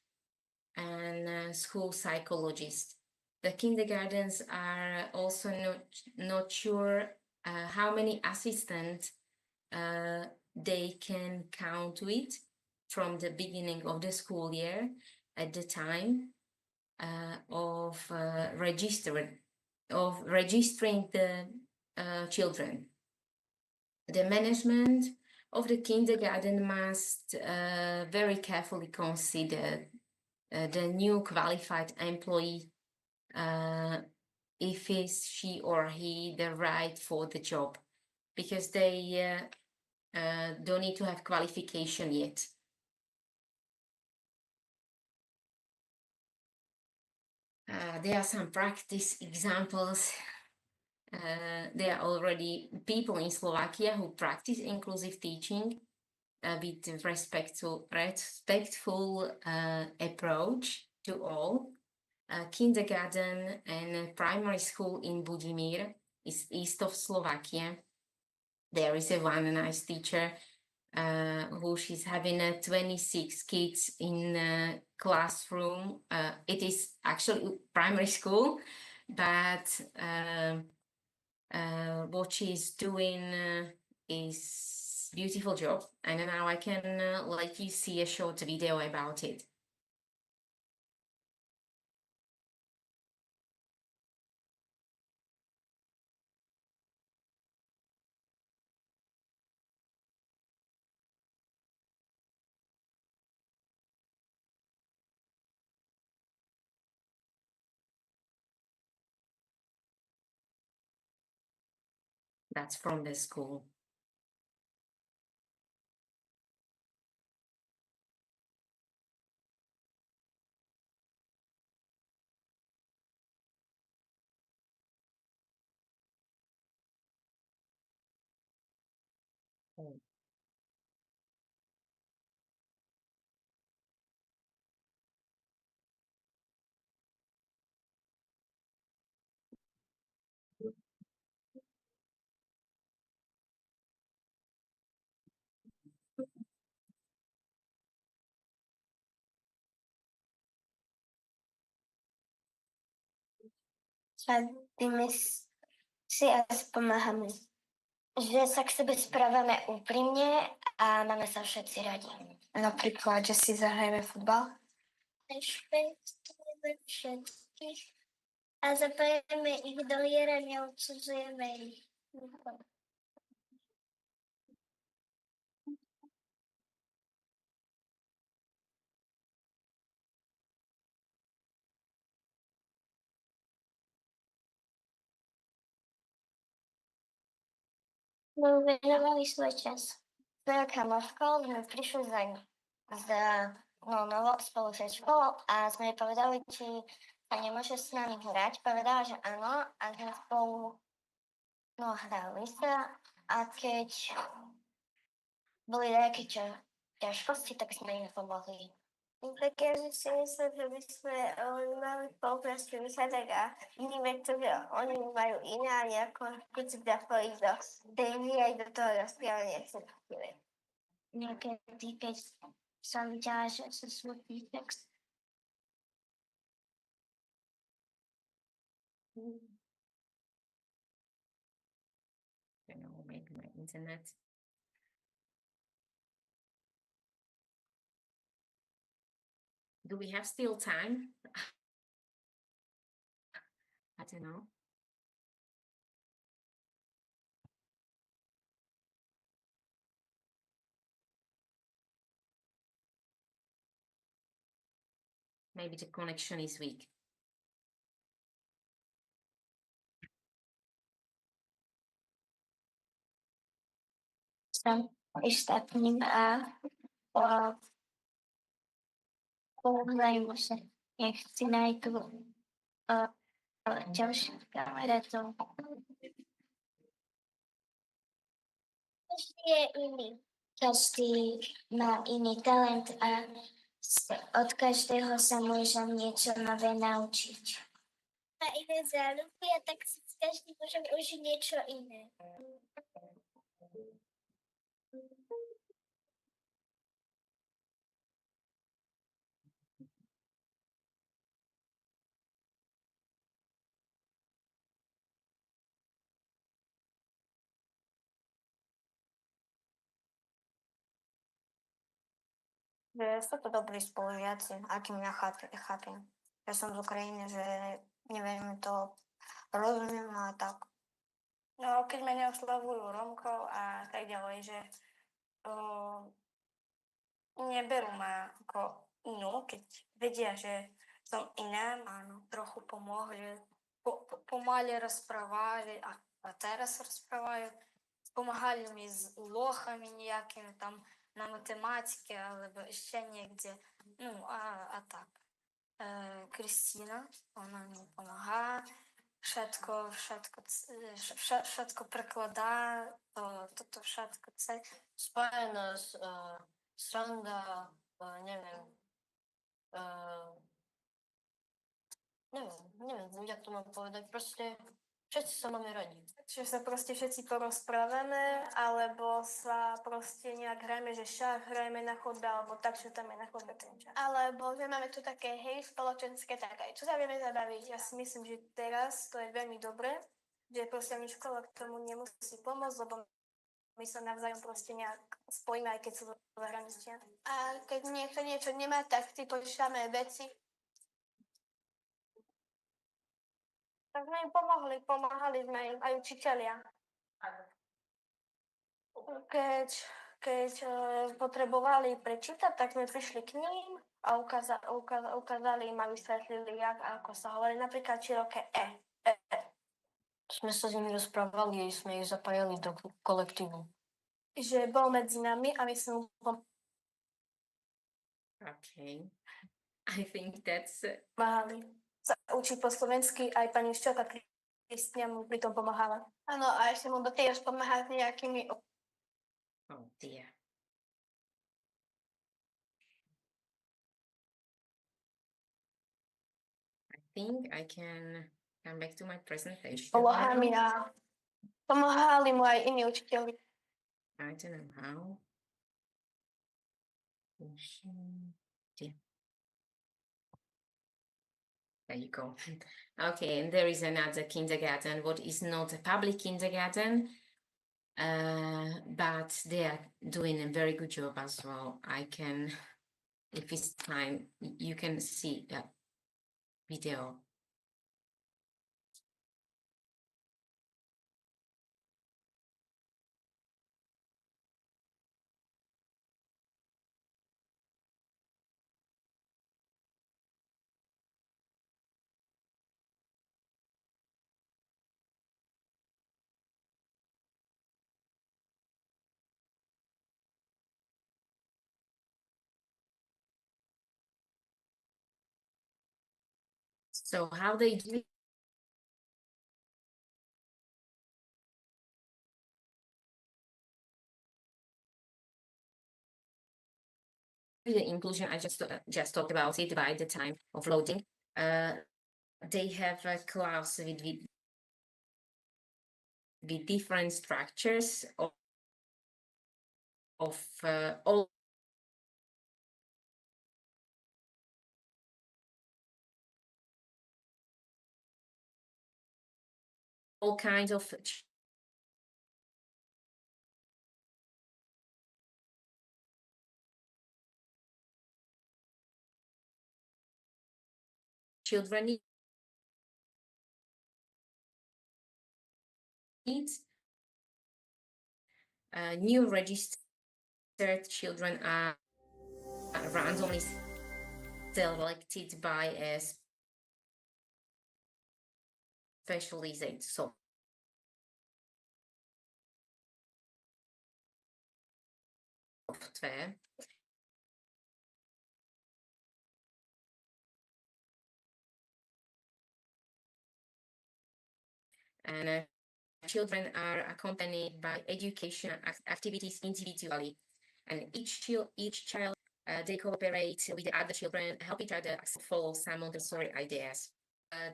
and school psychologists. The kindergartens are also not sure how many assistants they can count with from the beginning of the school year at the time of registering the children. The management of the kindergarten must very carefully consider the new qualified employee, if is she or he the right for the job, because they don't need to have qualification yet. There are some practice examples. There are already people in Slovakia who practice inclusive teaching with respectful approach to all. Kindergarten and primary school in Budimir is east of Slovakia. There is a one nice teacher who she's having 26 kids in a classroom. It is actually primary school, but what she's doing is beautiful job. And now I can let you see a short video about it. That's from the school. Sadíme si a pomáhame. Že sa k sebe správame úprimne a máme sa všetci radi. Napríklad, že si zahrajeme futbal. Rešpektujeme všetkých a zapojeme ich do hier a neodsudzujeme ich. No, venovali svoj čas. Moja kamoškou sme prišli novo spolu se školou a sme jej povedali, či sa nemôže s nami hrať. Povedala, že áno a sme spolu hrali sa a keď boli nejaké ťažkosti, tak sme im pomohli. Tak ja si myslím, že by sme mali spolupracovať výsledek a vnímať to, že oni majú iné a nejako keď si zapojiť do tej hry aj do toho rozprávania, ak sa chvíle. Niekedy, keď sa videla, že sú smutný text. Make my internet. Do we have still time? I don't know. Maybe the connection is weak. Istátním a pohľajú sa. Nech si nájdu ďalších kamarátov. Každý je iný. Každý má iný talent a od každého sa môžem niečo nové naučiť. A iné záľuby a tak si s každým môžem užiť niečo iné. Že sú to dobrí spolužiaci, akým ja chápem. Ja som z Ukrajiny, že neviem to rozumiem a tak. No, keď ma neoslavujú Rómkov a tak ďalej, že neberú ma ako inú, keď vedia, že som iná, áno, trochu pomohli, pomaly rozprávali a teraz rozprávajú. Pomáhali mi s úlohami nejakými tam na matematike alebo ešte niekde. No a tak. Kristína, ona mi pomáha, všetko prekladá, toto všetko chce. Spojenosť, sranda, neviem, neviem, jak to mám povedať, proste všetci sa máme radi. Že sa proste všetci porozprávame, alebo sa proste nejak hrajme, že šach hrajme na chodbe, alebo tak, že tam je na chodbe ten čas. Alebo že máme tu také, hej, spoločenské, tak aj čo sa vieme zabaviť. Ja si myslím, že teraz to je veľmi dobré, že proste ani škola k tomu nemusí pomôcť, lebo my sa navzájom proste nejak spojíme, aj keď sú zahraničia. A keď niekto niečo nemá, tak si pošľame veci. Tak sme im pomáhali sme im aj učitelia. Keď potrebovali prečítať, tak sme prišli k ním a ukázali im a vysvetlili, ako sa hovorí napríklad široké E. Sme sa s nimi rozprávali a sme ich zapájali do kolektívu. Že bol medzi nami a my sme Okay. I think that's pomáhali. Sa učí po slovensky, aj pani učiteľka Kristina mu pri tom pomáhala. Áno, a ešte mu do tiež pomáha s nejakými... oh dear. I think I can come back to my presentation. Polohami a pomáhali mu aj iní učiteľi. I don't know how. Yeah. There you go. Okay, and there is another kindergarten, what is not a public kindergarten, but they are doing a very good job as well. I can, if it's time, you can see the video. So how they do the inclusion, I just talked about it by the time of loading. They have a class with different structures of all kinds of children needs. New registered children are randomly selected by a specialized software. And children are accompanied by educational activities individually, and each child they cooperate with the other children, help each other follow some Montessori ideas.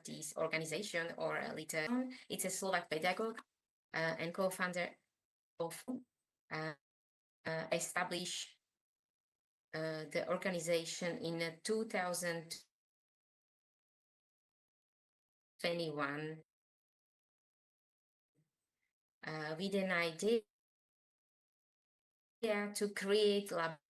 This organization, or later on, it's a Slovak pedagogue and co-founder of established the organization in 2021 with an idea to create laboratory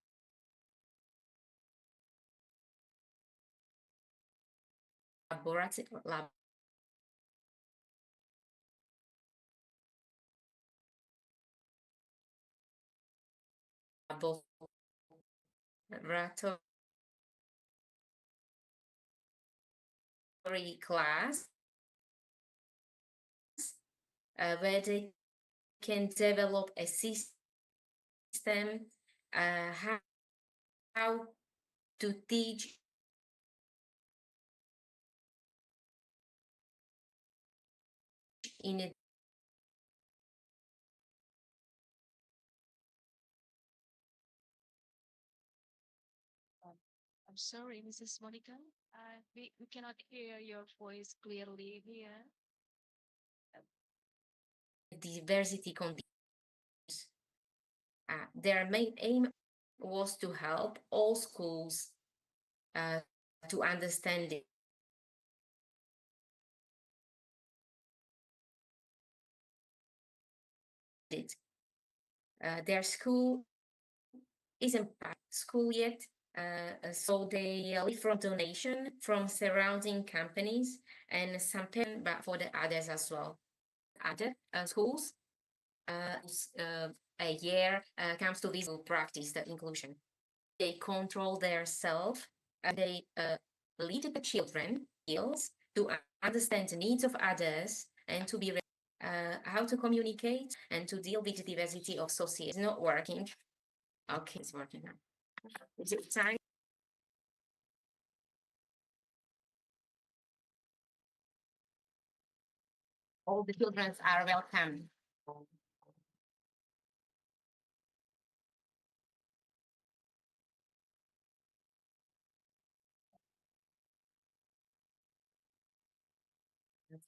class where they can develop a system how to teach in a I'm sorry, Mrs. Monica. We cannot hear your voice clearly here. diversity conditions. Their main aim was to help all schools to understand it. Their school isn't school yet, so they live from donation from surrounding companies and some parents, but for the others as well. Other schools, a year comes to this practice the inclusion. They control their self and they lead the children skills to understand the needs of others and to be how to communicate and to deal with the diversity of society. It's not working. Okay, it's working now. Is it time? All the children are welcome.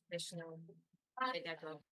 Professional pedagogue.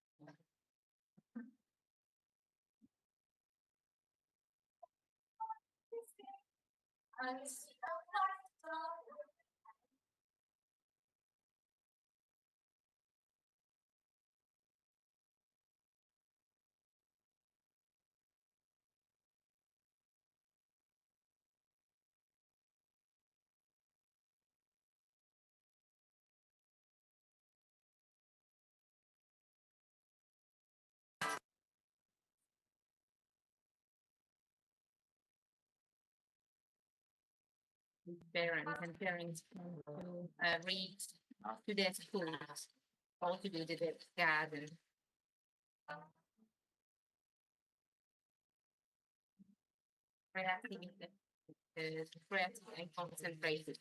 Parents and parents to read to their schools, or to do the garden. Creative, creative and concentrated.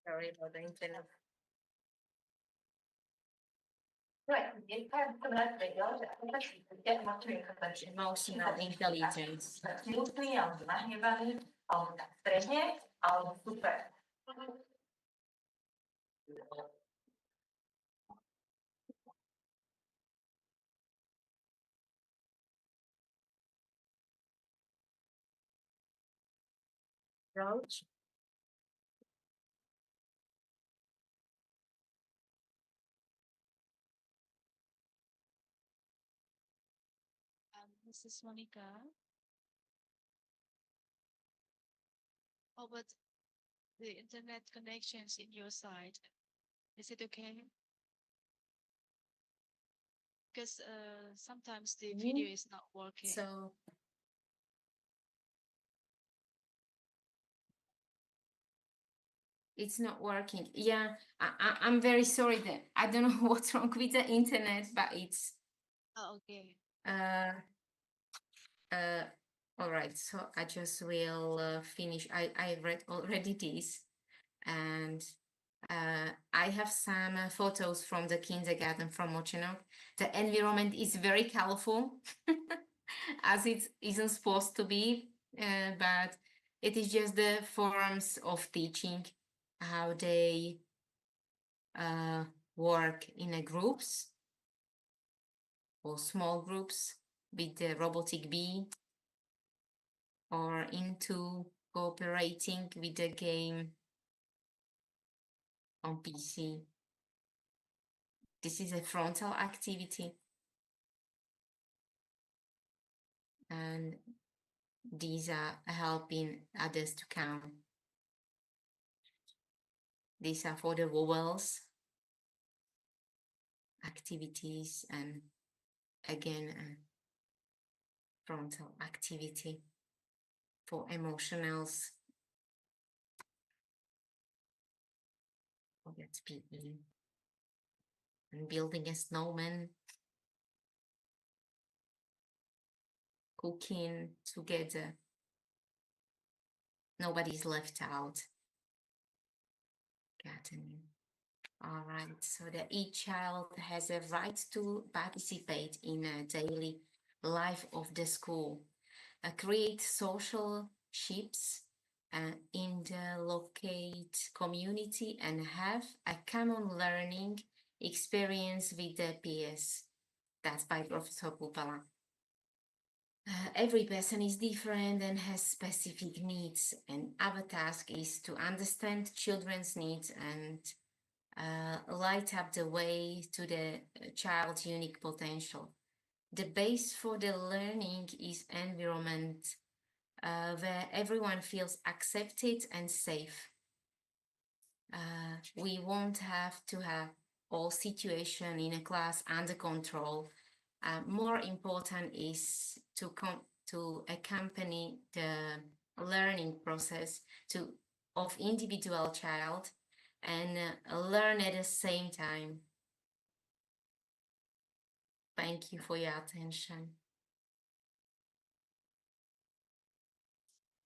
Sorry about the internet. Emotional intelligence. Approach. Mrs. Monica. How about the internet connections in your side? Is it okay? Because sometimes the video is not working. So it's not working. Yeah, I'm very sorry that I don't know what's wrong with the internet, but it's Okay. uh all right. So I just will finish. I read already this, and I have some photos from the kindergarten from Mochenok. The environment is very colorful, as it isn't supposed to be, but it is just the forms of teaching, how they work in a groups or small groups with the robotic bee, or into cooperating with the game on PC. This is a frontal activity, and these are helping others to count. These are for the vowels activities, and again frontal activity for emotionals. That's PE. And building a snowman, cooking together. Nobody's left out. Gardening. All right, so that each child has a right to participate in a daily life of the school, create social ships in the locate community, and have a common learning experience with the peers. That's by Professor Pupala. Every person is different and has specific needs, and our task is to understand children's needs and light up the way to the child's unique potential. The base for the learning is environment where everyone feels accepted and safe. We won't have to have all situation in a class under control. More important is to accompany the learning process of individual child and learn at the same time. Thank you for your attention.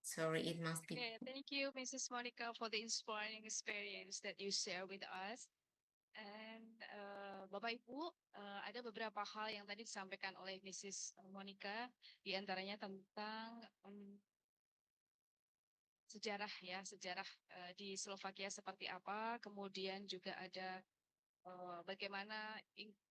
Sorry, it must be. Okay, thank you, Mrs. Monica, for the inspiring experience that you share with us. And Bapak Ibu, ada beberapa hal yang tadi disampaikan oleh Mrs. Monica, di antaranya tentang sejarah ya, sejarah di Slovakia seperti apa, kemudian juga ada bagaimana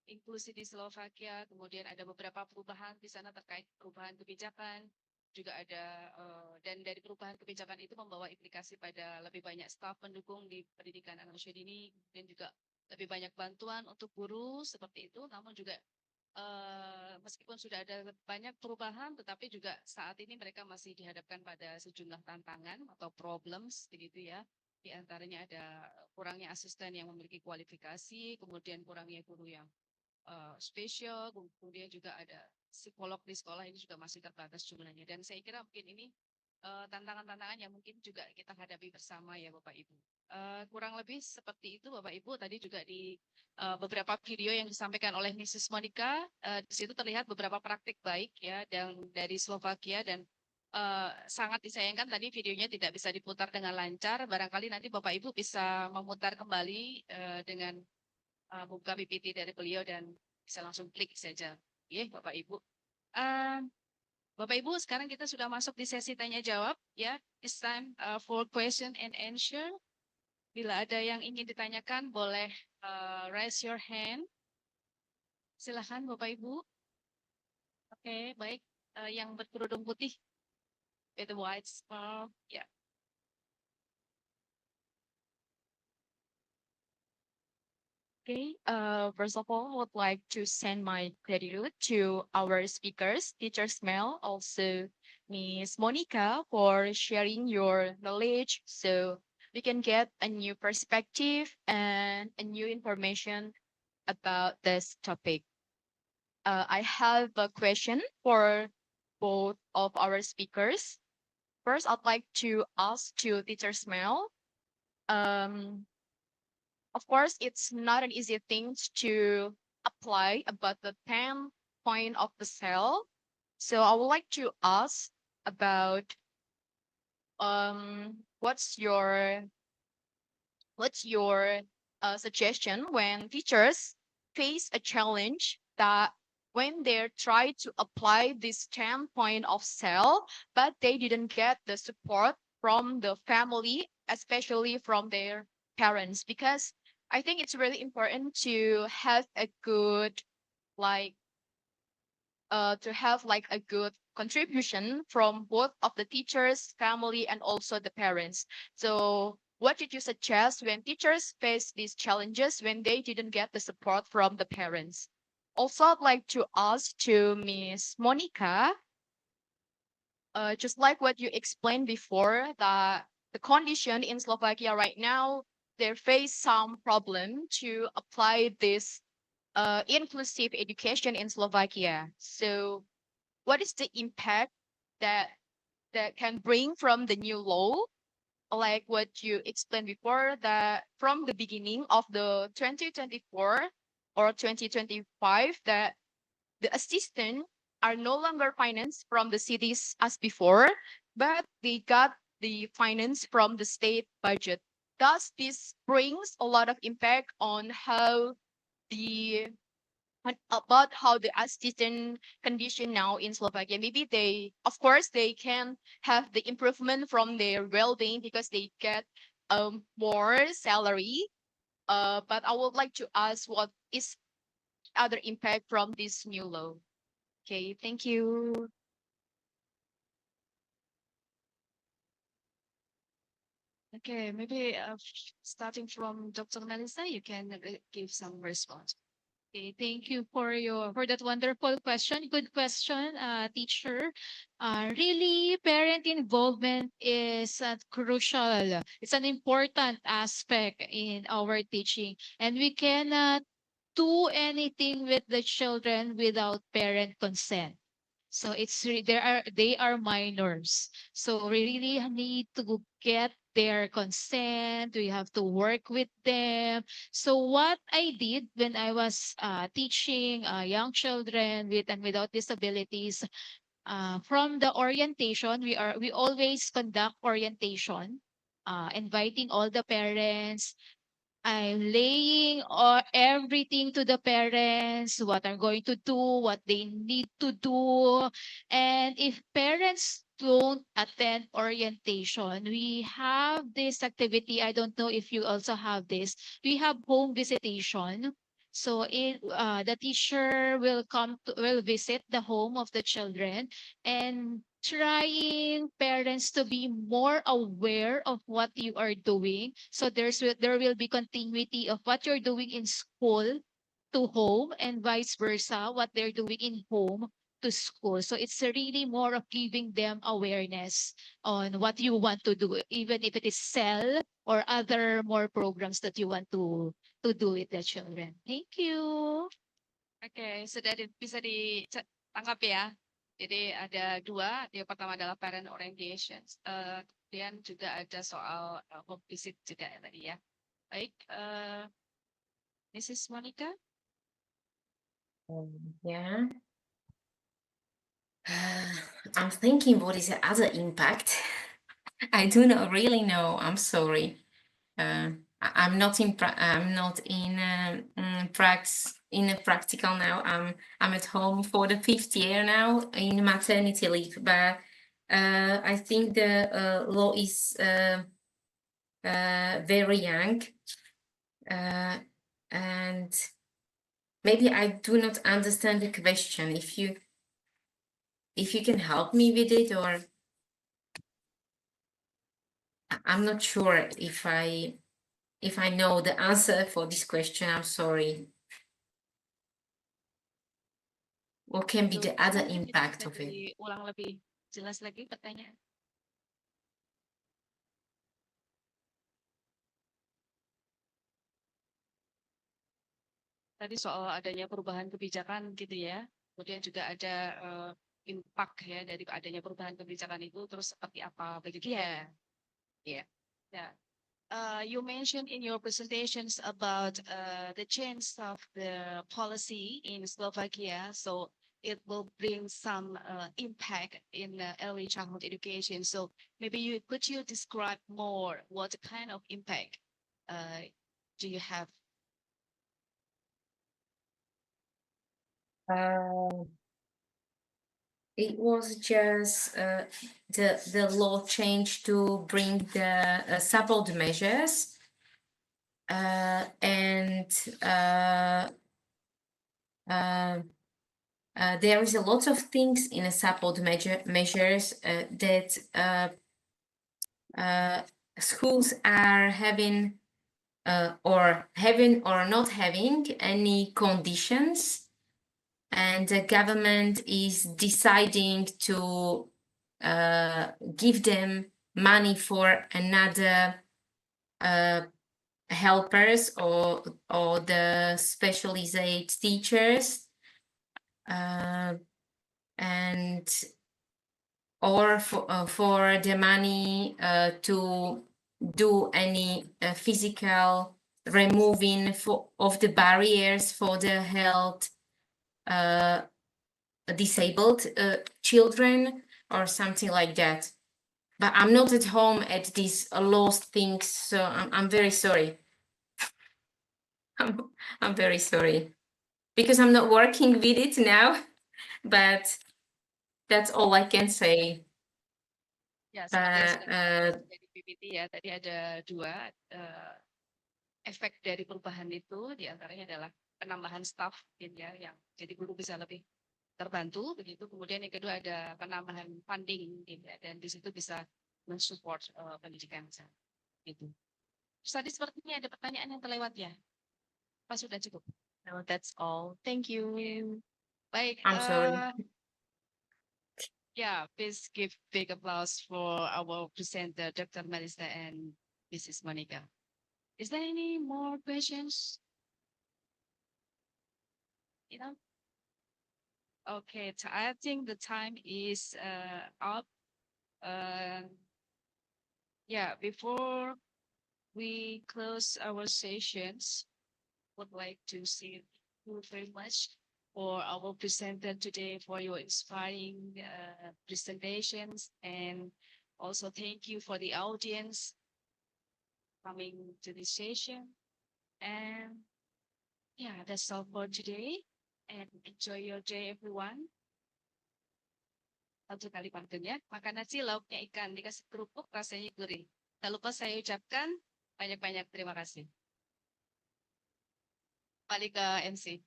inklusi di Slovakia, kemudian ada beberapa perubahan di sana terkait perubahan kebijakan, juga ada dan dari perubahan kebijakan itu membawa implikasi pada lebih banyak staf pendukung di pendidikan anak usia dini, dan juga lebih banyak bantuan untuk guru seperti itu, namun juga meskipun sudah ada banyak perubahan, tetapi juga saat ini mereka masih dihadapkan pada sejumlah tantangan atau problems begitu ya. Di antaranya ada kurangnya asisten yang memiliki kualifikasi, kemudian kurangnya guru yang spesial, kemudian juga ada psikolog di sekolah ini juga masih terbatas jumlahnya. Dan saya kira mungkin ini tantangan-tantangan yang mungkin juga kita hadapi bersama ya Bapak Ibu. Kurang lebih seperti itu Bapak Ibu. Tadi juga di beberapa video yang disampaikan oleh Mrs. Monica, di situ terlihat beberapa praktik baik ya dari Slovakia, dan sangat disayangkan tadi videonya tidak bisa diputar dengan lancar. Barangkali nanti Bapak Ibu bisa memutar kembali dengan buka PPT dari beliau dan bisa langsung klik saja. Ya, Bapak Ibu. Bapak Ibu, sekarang kita sudah masuk di sesi tanya jawab ya. It's time for question and answer. Bila ada yang ingin ditanyakan, boleh raise your hand. Silahkan Bapak Ibu. Oke, baik. Yang berkerudung putih. With the white scarf. Ya. Oke, Okay. First of all, I would like to send my gratitude to our speakers, Teacher Mel, also Miss Monica, for sharing your knowledge so we can get a new perspective and a new information about this topic. I have a question for both of our speakers. First, I'd like to ask to Teacher Mel. Um, of course, it's not an easy thing to apply about the 10 point of the cell. So I would like to ask about what's your suggestion when teachers face a challenge that when they try to apply this 10 point of cell, but they didn't get the support from the family, especially from their parents, because I think it's really important to have a good like to have like a good contribution from both of the teachers, family, and also the parents. So what did you suggest when teachers face these challenges when they didn't get the support from the parents? Also, I'd like to ask to Miss Monica, just like what you explained before, that the condition in Slovakia right now, they face some problem to apply this inclusive education in Slovakia. So what is the impact that can bring from the new law, like what you explained before, that from the beginning of the 2024 or 2025, that the assistant are no longer financed from the cities as before, but they got the finance from the state budget. Thus this brings a lot of impact on how the about how the assistant condition now in Slovakia. Maybe they, of course, they can have the improvement from their well-being because they get more salary. But I would like to ask what is other impact from this new law. Okay, thank you. Okay, maybe starting from Dr. Melissa, you can give some response. Okay, thank you for that wonderful question. Good question, teacher. Really, parent involvement is crucial. It's an important aspect in our teaching, and we cannot do anything with the children without parent consent. So they are minors. So we really need to get their consent. We have to work with them. So what I did when I was teaching young children with and without disabilities, from the orientation, we always conduct orientation, inviting all the parents. I'm laying everything to the parents, what I'm going to do, what they need to do. And if parents don't attend orientation, we have this activity. I don't know if you also have this. We have home visitation. So the teacher will visit the home of the children and trying parents to be more aware of what you are doing, so there will be continuity of what you're doing in school to home and vice versa, what they're doing in home to school. So it's really more of giving them awareness on what you want to do, even if it is cell or other more programs that you want to do with the children. Thank you. Oke, sudah bisa ditangkap ya. Jadi ada dua, yang pertama adalah parent orientation, kemudian juga ada soal home visit juga ya tadi ya. Baik, Mrs. Monica. Yeah. I'm thinking what is the other impact? I do not really know. I'm sorry. I'm not in practical now. I'm at home for the 5th year now in maternity leave, but I think the law is very young, and maybe I do not understand the question. If you can help me with it, or I'm not sure if I if I know the answer for this question, I'm sorry. What can be the other Mungkin impact bisa of it? diulang lebih jelas lagi pertanyaan. Tadi soal adanya perubahan kebijakan gitu ya. Kemudian juga ada impact ya dari adanya perubahan kebijakan itu terus seperti apa begitu ya. Ya. Ya. You mentioned in your presentations about the change of the policy in Slovakia. So it will bring some impact in early childhood education. So maybe could you describe more what kind of impact do you have? It was just the law change to bring the support measures, and there is a lot of things in a support measures that schools are having or having or not having any conditions, and the government is deciding to give them money for another helpers or the specialized teachers, and or for the money to do any physical removing of the barriers for the health disabled children or something like that. But I'm not at home at these lost things, so I'm very sorry. I'm very sorry because I'm not working with it now, but that's all I can say. Ya, seperti yang sudah Uh, dari PPT ya, tadi ada dua efek dari perubahan itu, diantaranya adalah penambahan staff gitu ya, yang jadi guru bisa lebih terbantu begitu. Kemudian yang kedua ada penambahan funding gitu ya, dan di situ bisa mensupport pendidikan gitu. Terus tadi sepertinya ada pertanyaan yang terlewat ya. Pas sudah cukup. No, that's all. Thank you. Baik, I'm sorry. yeah, please give big applause for our presenter, Dr. Melissa and Mrs. Monica. Is there any more questions? You know? Okay, I think the time is up. Yeah, before we close our sessions, would like to say thank you very much for our presenter today for your inspiring presentations, and also thank you for the audience coming to this session. And yeah, that's all for today. And enjoy your day, everyone. Satu kali pantun ya. Makan nasi lauknya ikan, dikasih kerupuk rasanya gurih. Tak lupa saya ucapkan banyak-banyak terima kasih. Balik ke MC.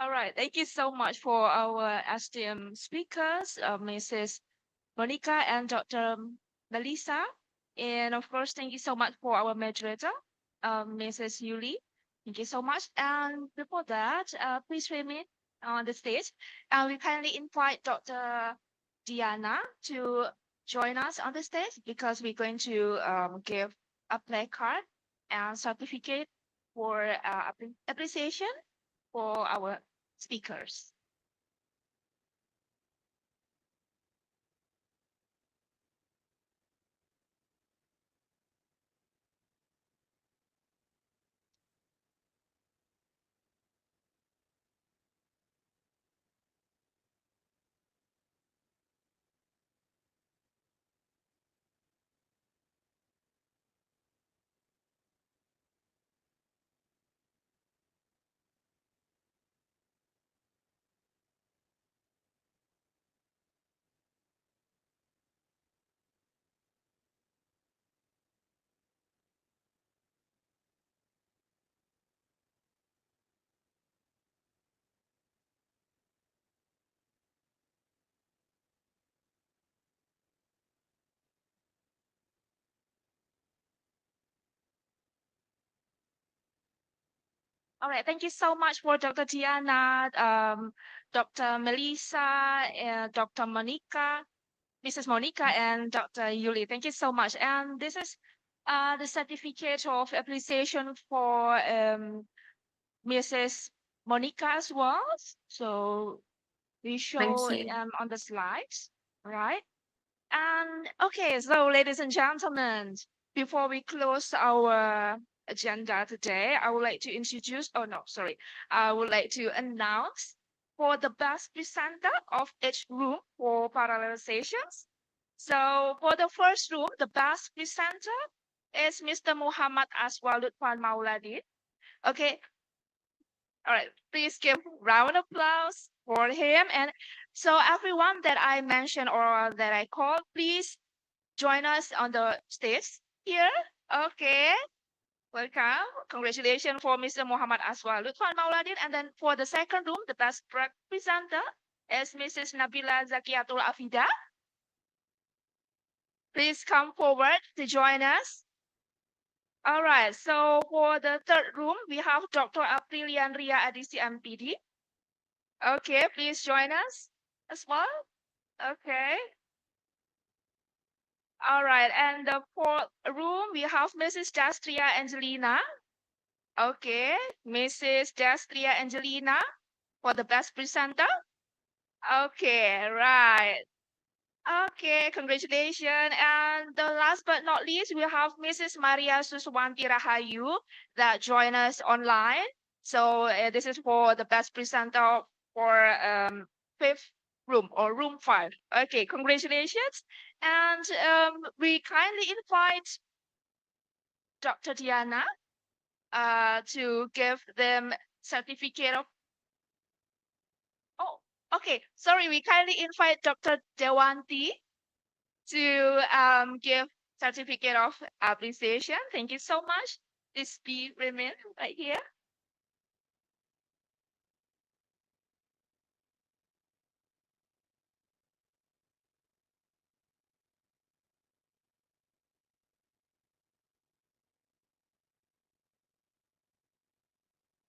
All right. Thank you so much for our STM speakers, Mrs. Monica and Dr. Melissa. And of course, thank you so much for our moderator, Mrs. Yuli. Thank you so much. And before that, please remain on the stage. And we kindly invite Dr. Diana to join us on the stage because we're going to give a placard and certificate for appreciation for our speakers. All right, thank you so much for Dr. Diana, Dr. Melissa, Dr. Monica, Mrs. Monica, and Dr. Yuli. Thank you so much. And this is the certificate of appreciation for Mrs. Monica as well. So we show Thank you. on the slides, right? And okay, so ladies and gentlemen, before we close our agenda today, I would like to introduce, oh no, sorry, I would like to announce for the best presenter of each room for parallel sessions. So for the first room, the best presenter is Mr. Muhammad Aswal Lutfan Mauladin. Okay, all right, please give round of applause for him. And so everyone that I mentioned or that I called, please join us on the stage here. Okay, welcome. Congratulations for Mr. Muhammad Aswal Lutfan Mauladin. And then for the second room, the best presenter is Mrs. Nabila Zakiatul Afida. Please come forward to join us. All right, so for the third room, we have Dr. Aprilian Ria Adisi MPD. Okay, please join us as well. Okay. All right, and the fourth room, we have Mrs. Dastria Angelina. Okay, Mrs. Dastria Angelina for the best presenter. Okay, right. Okay, congratulations. And the last but not least, we have Mrs. Maria Suswanti Rahayu that join us online. So this is for the best presenter for fifth room or room 5. Okay, congratulations. And we kindly invite Dr. Diana to give them certificate of. Oh, okay. Sorry, we kindly invite Dr. Dewanti to give certificate of appreciation. Thank you so much. This be remain right here.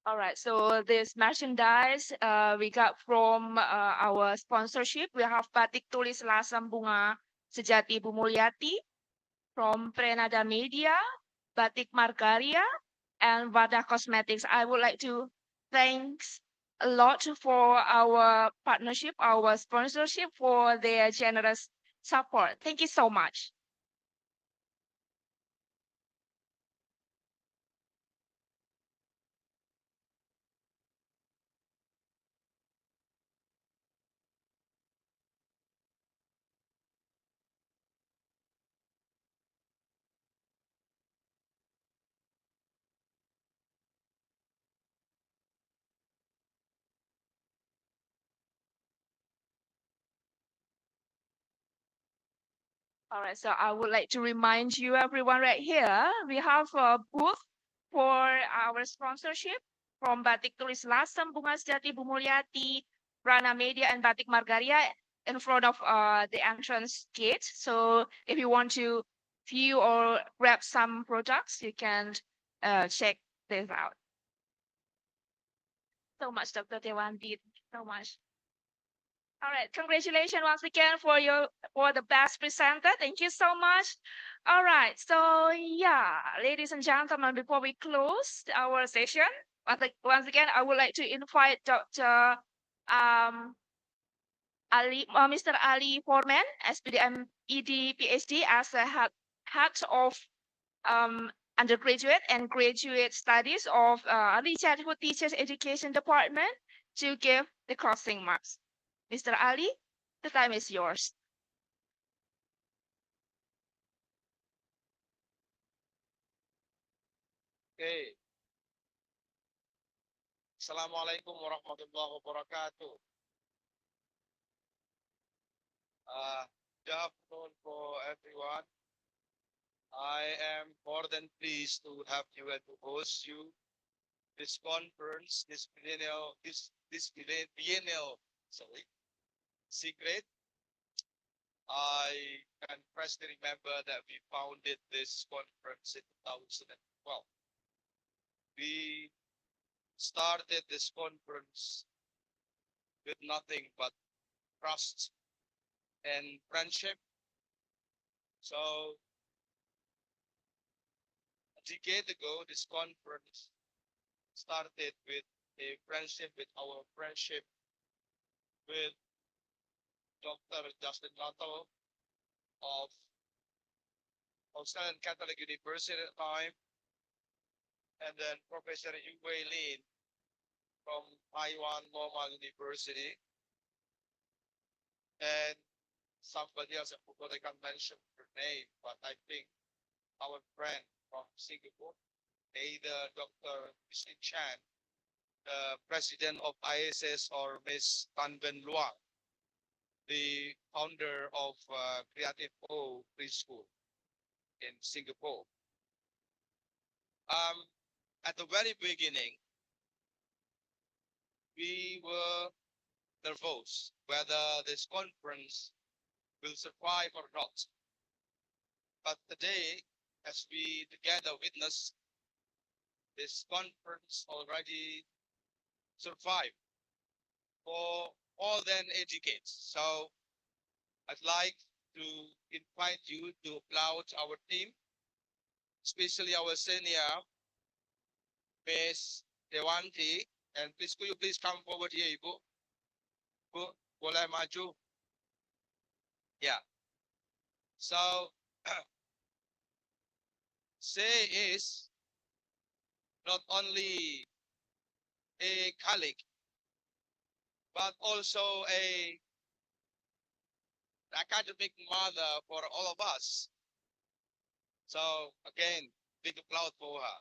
All right, so this merchandise we got from our sponsorship. We have batik tulis lasam bunga sejati Bu Mulyati from Prenada Media, Batik Margaria, and Vada Cosmetics. I would like to thanks a lot for our partnership, our sponsorship for their generous support. Thank you so much. All right, so I would like to remind you, everyone, right here, we have a booth for our sponsorship from Batik Tulis Lasem, Bunga Sejati Bu Mulyati, Prana Media, and Batik Margaria in front of the entrance gate. So if you want to view or grab some products, you can check this out. So much, Dr. Dewanti. So much. All right, congratulations once again for the best presenter. Thank you so much. All right, so yeah, ladies and gentlemen, before we close our session, once again, I would like to invite Dr. Mr. Ali Foreman, SPDM ED PhD, as a head of undergraduate and graduate studies of Early Childhood Teachers Education Department to give the closing marks. Mr. Ali, the time is yours. Okay. Assalamualaikum warahmatullahi wabarakatuh. Good afternoon for everyone. I am more than pleased to have you and to host you this conference, this biennial secret. I can freshly remember that we founded this conference in 2012. We started this conference with nothing but trust and friendship. So a decade ago, this conference started with a friendship, with our friendship with Dr. Justin Lato of Australian Catholic University at the time, and then Professor Yu Wei Lin from Taiwan Normal University, and somebody else, I forgot, I can't mention her name, but I think our friend from Singapore, either Dr. Christine Chan, the president of ISS, or Ms. Tan Ben Luang, the founder of Creative O Preschool in Singapore. At the very beginning, we were nervous whether this conference will survive or not. But today, as we together witness this conference already survived for more than a decade. So I'd like to invite you to applaud our team, especially our senior, Ms. Dewanti. And please, could you please come forward here, Ibu? Bu, boleh maju? Yeah. So, Say is not only a colleague, but also a academic mother for all of us. So again, big applaud for her.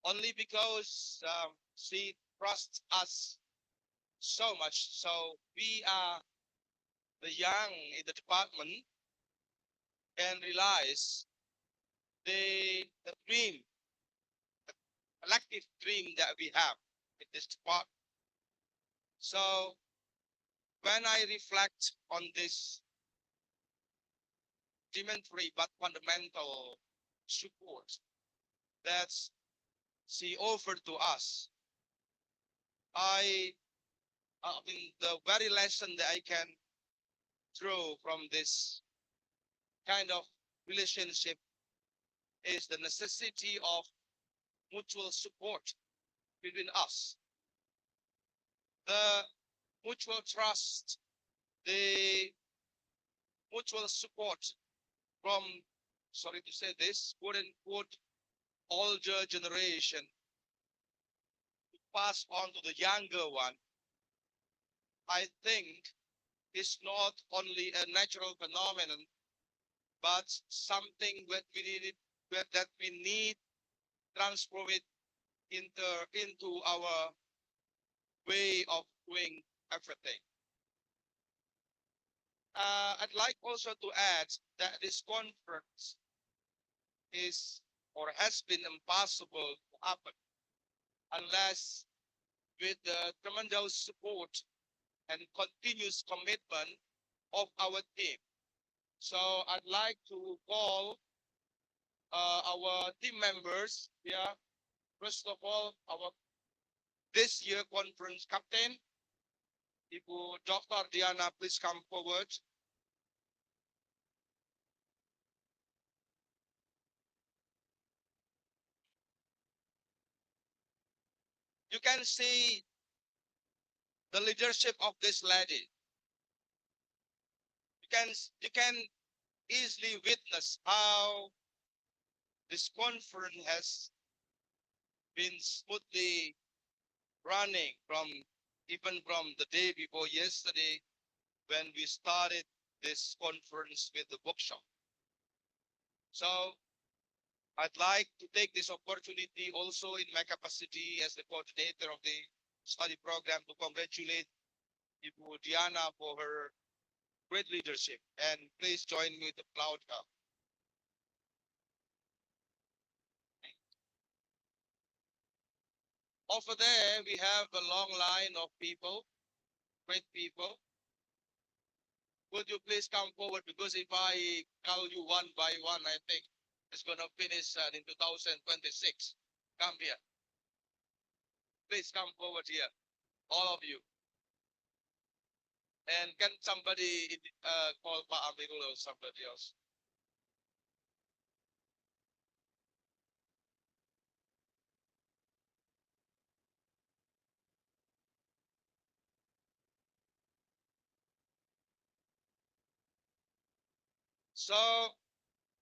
Only because she trusts us so much. So we are the young in the department and realize the dream, the collective dream that we have in this department. So when I reflect on this elementary but fundamental support that she offered to us, I mean, the very lesson that I can draw from this kind of relationship is the necessity of mutual support between us. The mutual trust, the mutual support from, sorry to say this, quote unquote, older generation to pass on to the younger one, I think is not only a natural phenomenon, but something that we need transform it into our way of doing everything. I'd like also to add that this conference is or has been impossible to happen unless with the tremendous support and continuous commitment of our team. So I'd like to call our team members here. First of all, our this year conference captain, Ibu Dr. Diana, please come forward. You can see the leadership of this lady. You can easily witness how this conference has been smoothly running even from the day before yesterday when we started this conference with the workshop. So I'd like to take this opportunity also in my capacity as the coordinator of the study program to congratulate Ibu Diana for her great leadership, and please join me to applaud her. Over there, we have a long line of people, great people. Would you please come forward? Because if I call you one by one, I think is going to finish in 2026. Come here. Please come forward here, all of you. And can somebody call Pak Amirul or somebody else? So